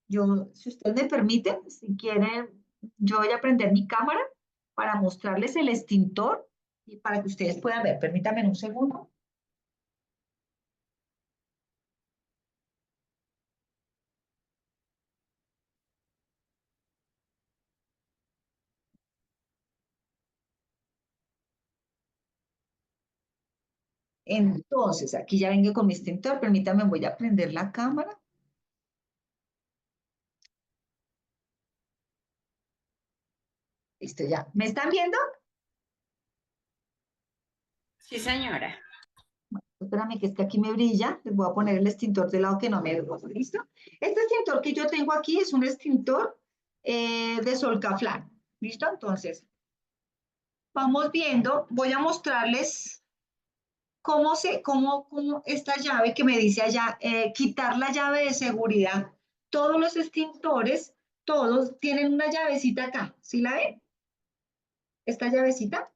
Yo, si usted me permite, si quieren, yo voy a prender mi cámara para mostrarles el extintor y para que ustedes puedan ver. Permítanme un segundo. Entonces, aquí ya vengo con mi extintor. Permítanme, voy a prender la cámara. Listo, ya. ¿Me están viendo? Sí, señora. Espérame, que es que aquí me brilla. Les voy a poner el extintor del lado que no me veo. ¿Listo? Este extintor que yo tengo aquí es un extintor de Solcaflán. ¿Listo? Entonces, vamos viendo. Voy a mostrarles cómo esta llave que me dice allá, quitar la llave de seguridad. Todos los extintores, todos tienen una llavecita acá. ¿Sí la ven? Esta llavecita.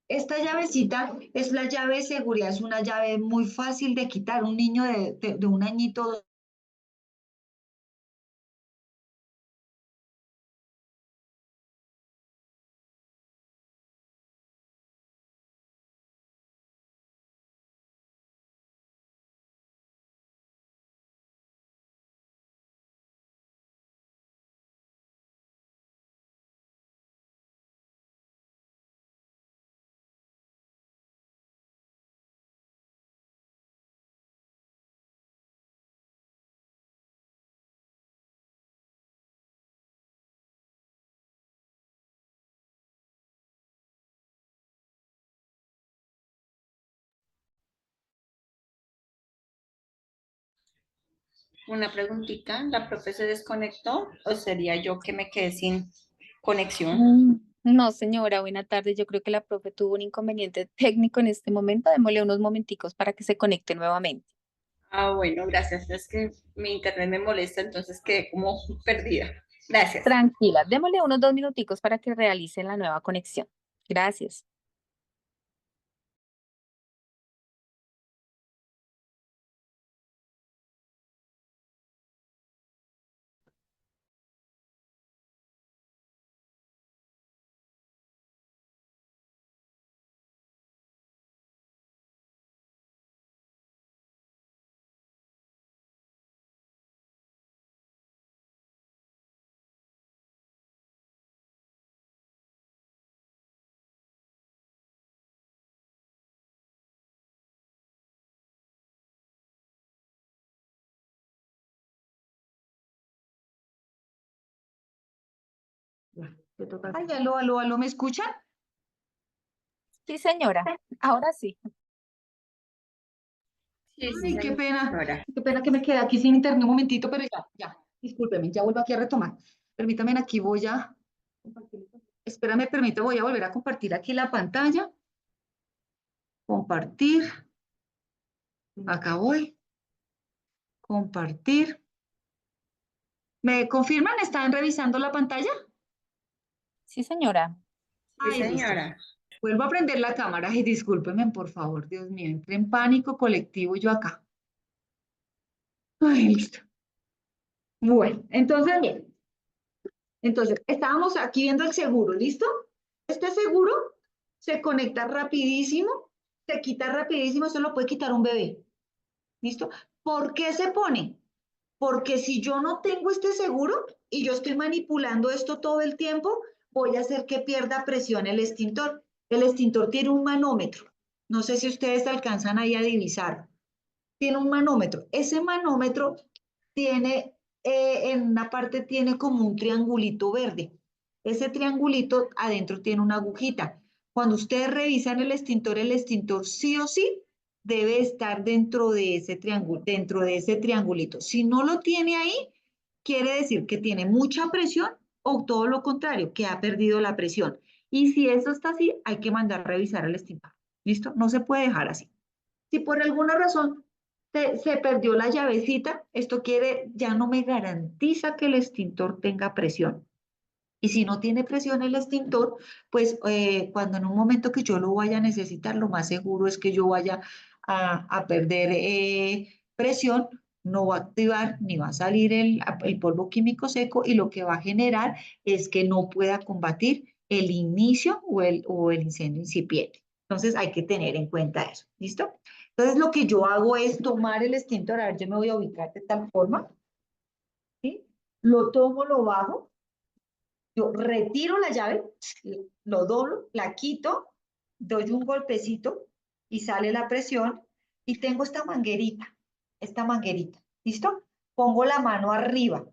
Esta llavecita es la llave de seguridad, es una llave muy fácil de quitar. Un niño de un añito, Una preguntita, ¿la profe se desconectó o sería yo que me quedé sin conexión? No, señora, buena tarde. Yo creo que la profe tuvo un inconveniente técnico en este momento. Démosle unos momenticos para que se conecte nuevamente. Ah, bueno, gracias. Es que mi internet me molesta, entonces quedé como perdida. Gracias. Tranquila, démosle unos 2 minuticos para que realicen la nueva conexión. Gracias. Ya, te toca. Ay, aló, aló, aló, ¿me escuchan? Sí, señora. Ahora sí. Sí, sí, Ay, señora. qué pena que me quedé aquí sin internet un momentito, pero ya, ya, discúlpeme, ya vuelvo aquí a retomar. Permítame, aquí voy a compartir. Espérame, permítame, voy a volver a compartir aquí la pantalla. Compartir, acá voy, compartir. ¿Me confirman? ¿Están revisando la pantalla? Sí, señora. Sí, Ay, listo. señora. Vuelvo a prender la cámara. Ay, discúlpenme, por favor, Dios mío, entré en pánico colectivo yo acá. Ay, listo. Bueno, entonces, bien. Entonces, estábamos aquí viendo el seguro, ¿listo? Este seguro se conecta rapidísimo, se quita rapidísimo, eso lo puede quitar un bebé, ¿listo? ¿Por qué se pone? Porque si yo no tengo este seguro y yo estoy manipulando esto todo el tiempo, voy a hacer que pierda presión el extintor. El extintor tiene un manómetro. No sé si ustedes alcanzan ahí a divisar. Tiene un manómetro. Ese manómetro tiene, en una parte tiene como un triangulito verde. Ese triangulito adentro tiene una agujita. Cuando ustedes revisan el extintor sí o sí debe estar dentro de ese triángulo, dentro de ese triangulito. Si no lo tiene ahí, quiere decir que tiene mucha presión o todo lo contrario, que ha perdido la presión. Y si eso está así, hay que mandar a revisar el extintor. ¿Listo? No se puede dejar así. Si por alguna razón se perdió la llavecita, esto ya no me garantiza que el extintor tenga presión. Y si no tiene presión el extintor, pues cuando en un momento que yo lo vaya a necesitar, lo más seguro es que yo vaya a perder presión, no va a activar ni va a salir el polvo químico seco y lo que va a generar es que no pueda combatir el inicio o el incendio incipiente. Entonces hay que tener en cuenta eso. ¿Listo? Entonces lo que yo hago es tomar el extintor, a ver, yo me voy a ubicar de tal forma, ¿sí? Lo tomo, lo bajo. Yo retiro la llave, lo doblo, la quito, doy un golpecito y sale la presión y tengo esta manguerita, ¿listo? Pongo la mano arriba.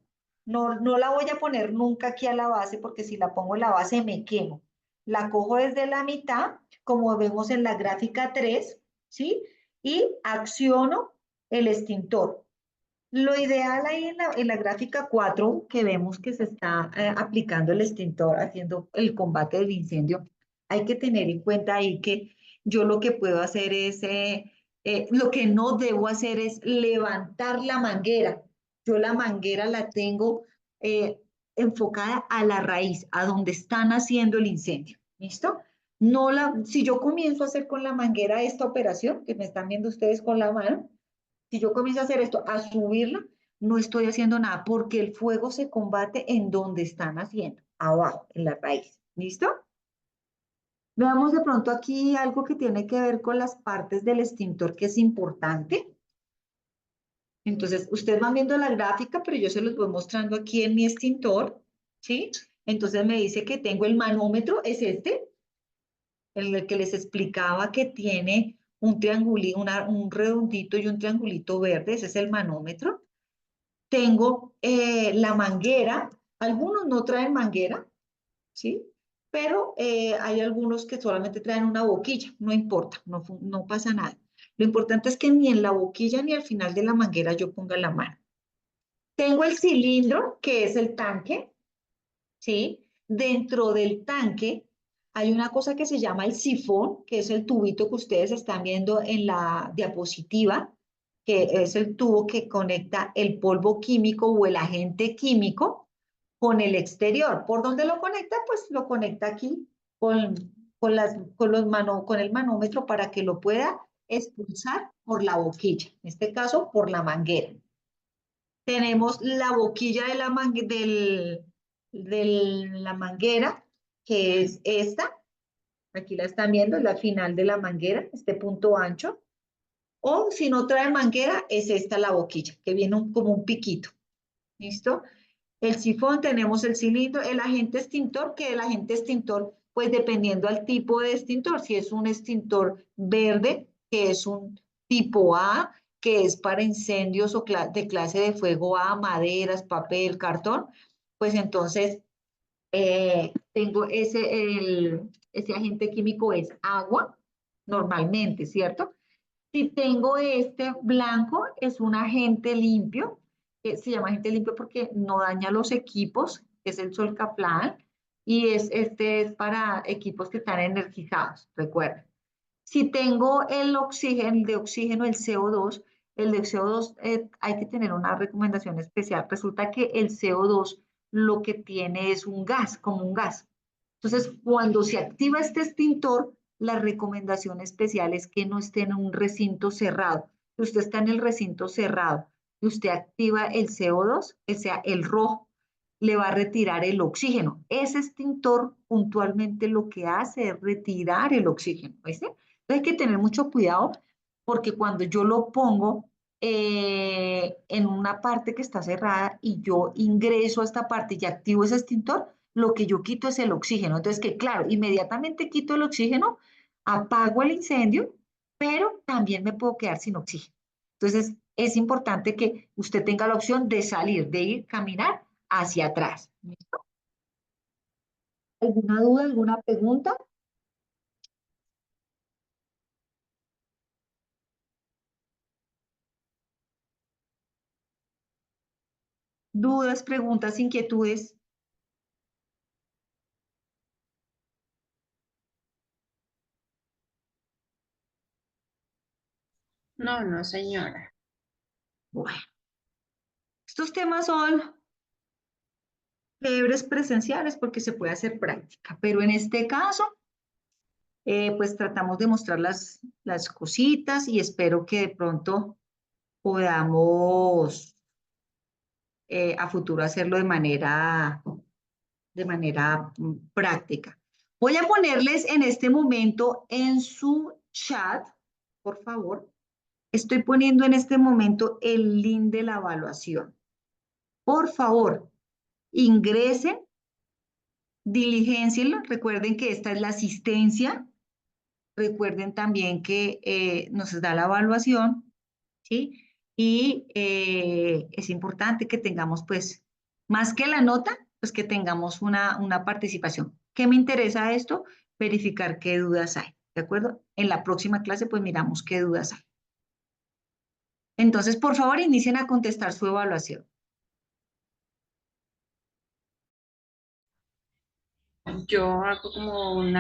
No, no la voy a poner nunca aquí a la base porque si la pongo en la base me quemo. La cojo desde la mitad, como vemos en la gráfica 3, ¿sí? Y acciono el extintor. Lo ideal ahí en la gráfica 4 que vemos que se está aplicando el extintor, haciendo el combate del incendio, hay que tener en cuenta ahí que yo lo que puedo hacer es, lo que no debo hacer es levantar la manguera. Yo la manguera la tengo enfocada a la raíz, a donde están haciendo el incendio. ¿Listo? Si yo comienzo a hacer con la manguera esta operación, que me están viendo ustedes con la mano, si yo comienzo a hacer esto, a subirla, no estoy haciendo nada porque el fuego se combate en donde están haciendo, abajo, en la raíz. ¿Listo? Veamos de pronto aquí algo que tiene que ver con las partes del extintor que es importante. Entonces, ustedes van viendo la gráfica, pero yo se los voy mostrando aquí en mi extintor, ¿sí? Entonces me dice que tengo el manómetro, es este, el que les explicaba que tiene un triangulito, un redondito y un triangulito verde, ese es el manómetro. Tengo la manguera, algunos no traen manguera, ¿sí? Pero hay algunos que solamente traen una boquilla, no importa, no pasa nada. Lo importante es que ni en la boquilla ni al final de la manguera yo ponga la mano. Tengo el cilindro, que es el tanque, ¿sí? Dentro del tanque hay una cosa que se llama el sifón, que es el tubito que ustedes están viendo en la diapositiva, que es el tubo que conecta el polvo químico o el agente químico con el exterior. ¿Por dónde lo conecta? Pues lo conecta aquí con, con el manómetro para que lo pueda expulsar por la boquilla, en este caso por la manguera. Tenemos la boquilla de la manguera, que es esta. Aquí la están viendo, es la final de la manguera, este punto ancho. O si no trae manguera, es esta la boquilla, que viene como un piquito. ¿Listo? El sifón, tenemos el cilindro, el agente extintor, que el agente extintor, pues dependiendo al tipo de extintor, si es un extintor verde, que es un tipo A, que es para incendios o de clase de fuego A, maderas, papel, cartón, pues entonces tengo ese agente químico es agua, normalmente, ¿cierto? Si tengo este blanco, es un agente limpio, que se llama agente limpio porque no daña los equipos, que es el Solcaplan, y este es para equipos que están energizados, recuerden. Si tengo el de oxígeno, el CO2, el de CO2 hay que tener una recomendación especial. Resulta que el CO2 lo que tiene es un gas, como un gas. Entonces, cuando se activa este extintor, la recomendación especial es que no esté en un recinto cerrado. Si usted está en el recinto cerrado y usted activa el CO2, o sea, el rojo, le va a retirar el oxígeno. Ese extintor puntualmente lo que hace es retirar el oxígeno, ¿viste? Entonces hay que tener mucho cuidado porque cuando yo lo pongo en una parte que está cerrada y yo ingreso a esta parte y activo ese extintor, lo que yo quito es el oxígeno. Entonces, que claro, inmediatamente quito el oxígeno, apago el incendio, pero también me puedo quedar sin oxígeno. Entonces, es importante que usted tenga la opción de salir, de ir, caminar hacia atrás. ¿Listo? ¿Alguna duda, alguna pregunta? ¿Dudas, preguntas, inquietudes? No, no, señora. Bueno, estos temas son chéveres presenciales porque se puede hacer práctica, pero en este caso, pues tratamos de mostrar las cositas y espero que de pronto podamos a futuro hacerlo de manera práctica. Voy a ponerles en este momento en su chat, por favor. Estoy poniendo en este momento el link de la evaluación. Por favor, ingresen, diligencienlo. Recuerden que esta es la asistencia. Recuerden también que nos da la evaluación, ¿sí? Y es importante que tengamos, pues, más que la nota, pues que tengamos una participación. ¿Qué me interesa esto? Verificar qué dudas hay, ¿de acuerdo? En la próxima clase, pues miramos qué dudas hay. Entonces, por favor, inicien a contestar su evaluación. Yo hago como un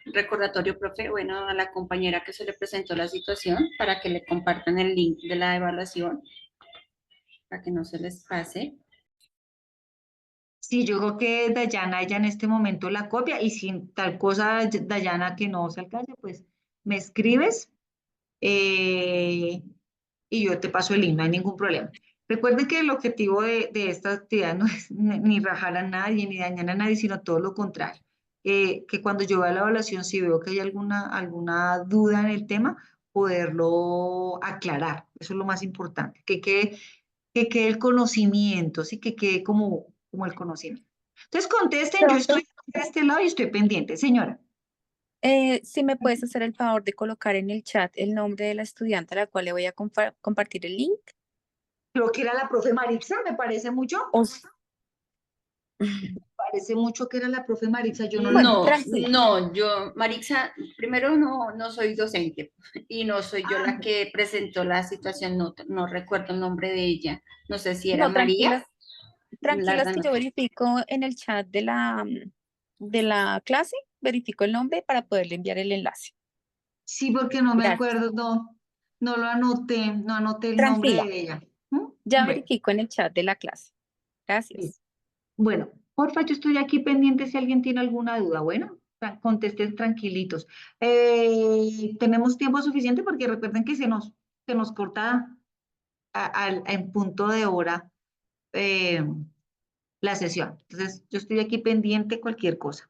recordatorio, profe, bueno, a la compañera que se le presentó la situación para que le compartan el link de la evaluación, para que no se les pase. Sí, yo creo que Dayana ya en este momento la copia y sin tal cosa, Dayana, que no se alcance, pues me escribes y yo te paso el link, no hay ningún problema. Recuerden que el objetivo de esta actividad no es ni rajar a nadie, ni dañar a nadie, sino todo lo contrario. Que cuando yo vea la evaluación, si veo que hay alguna duda en el tema, poderlo aclarar. Eso es lo más importante, que quede el conocimiento, sí, que quede como el conocimiento. Entonces contesten, yo estoy de este lado y estoy pendiente, señora. Si me puedes hacer el favor de colocar en el chat el nombre de la estudiante a la cual le voy a compartir el link. Creo que era la profe Marixa, me parece mucho. O, parece mucho que era la profe Maritza, yo no la No, noté. tranquila. no, yo, Marixa, primero no soy docente y no soy yo la Ah, que presentó la situación, no recuerdo el nombre de ella, no sé si era No, María, tranquilas, la tranquilas verdad que no yo sé. verifico en el chat de la clase, verifico el nombre para poderle enviar el enlace. sí, porque no me Gracias. acuerdo, no lo anoté, no anoté el nombre Tranquila, de ella. ¿Mm? ya Bueno, verifico en el chat de la clase. listo. Gracias. Bueno, porfa, yo estoy aquí pendiente si alguien tiene alguna duda. Bueno, contesten tranquilitos. Tenemos tiempo suficiente porque recuerden que se nos corta en punto de hora eh, la sesión. Entonces, yo estoy aquí pendiente cualquier cosa.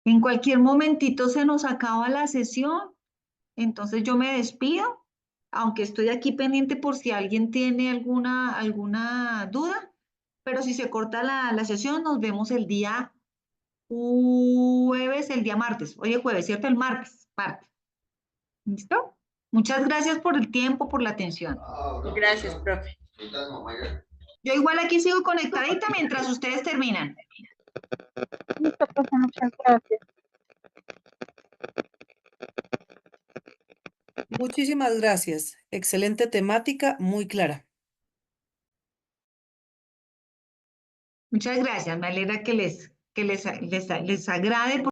En cualquier momentito se nos acaba la sesión, entonces yo me despido aunque estoy aquí pendiente por si alguien tiene alguna duda, pero si se corta la sesión, nos vemos el día jueves, el día martes. Oye, jueves, ¿cierto? El martes. ¿Listo? Muchas gracias por el tiempo, por la atención. Gracias, profe. Yo igual aquí sigo conectadita mientras ustedes terminan. Listo, profe, muchas gracias. Muchísimas gracias. Excelente temática, muy clara. Muchas gracias. Me alegra que les agrade.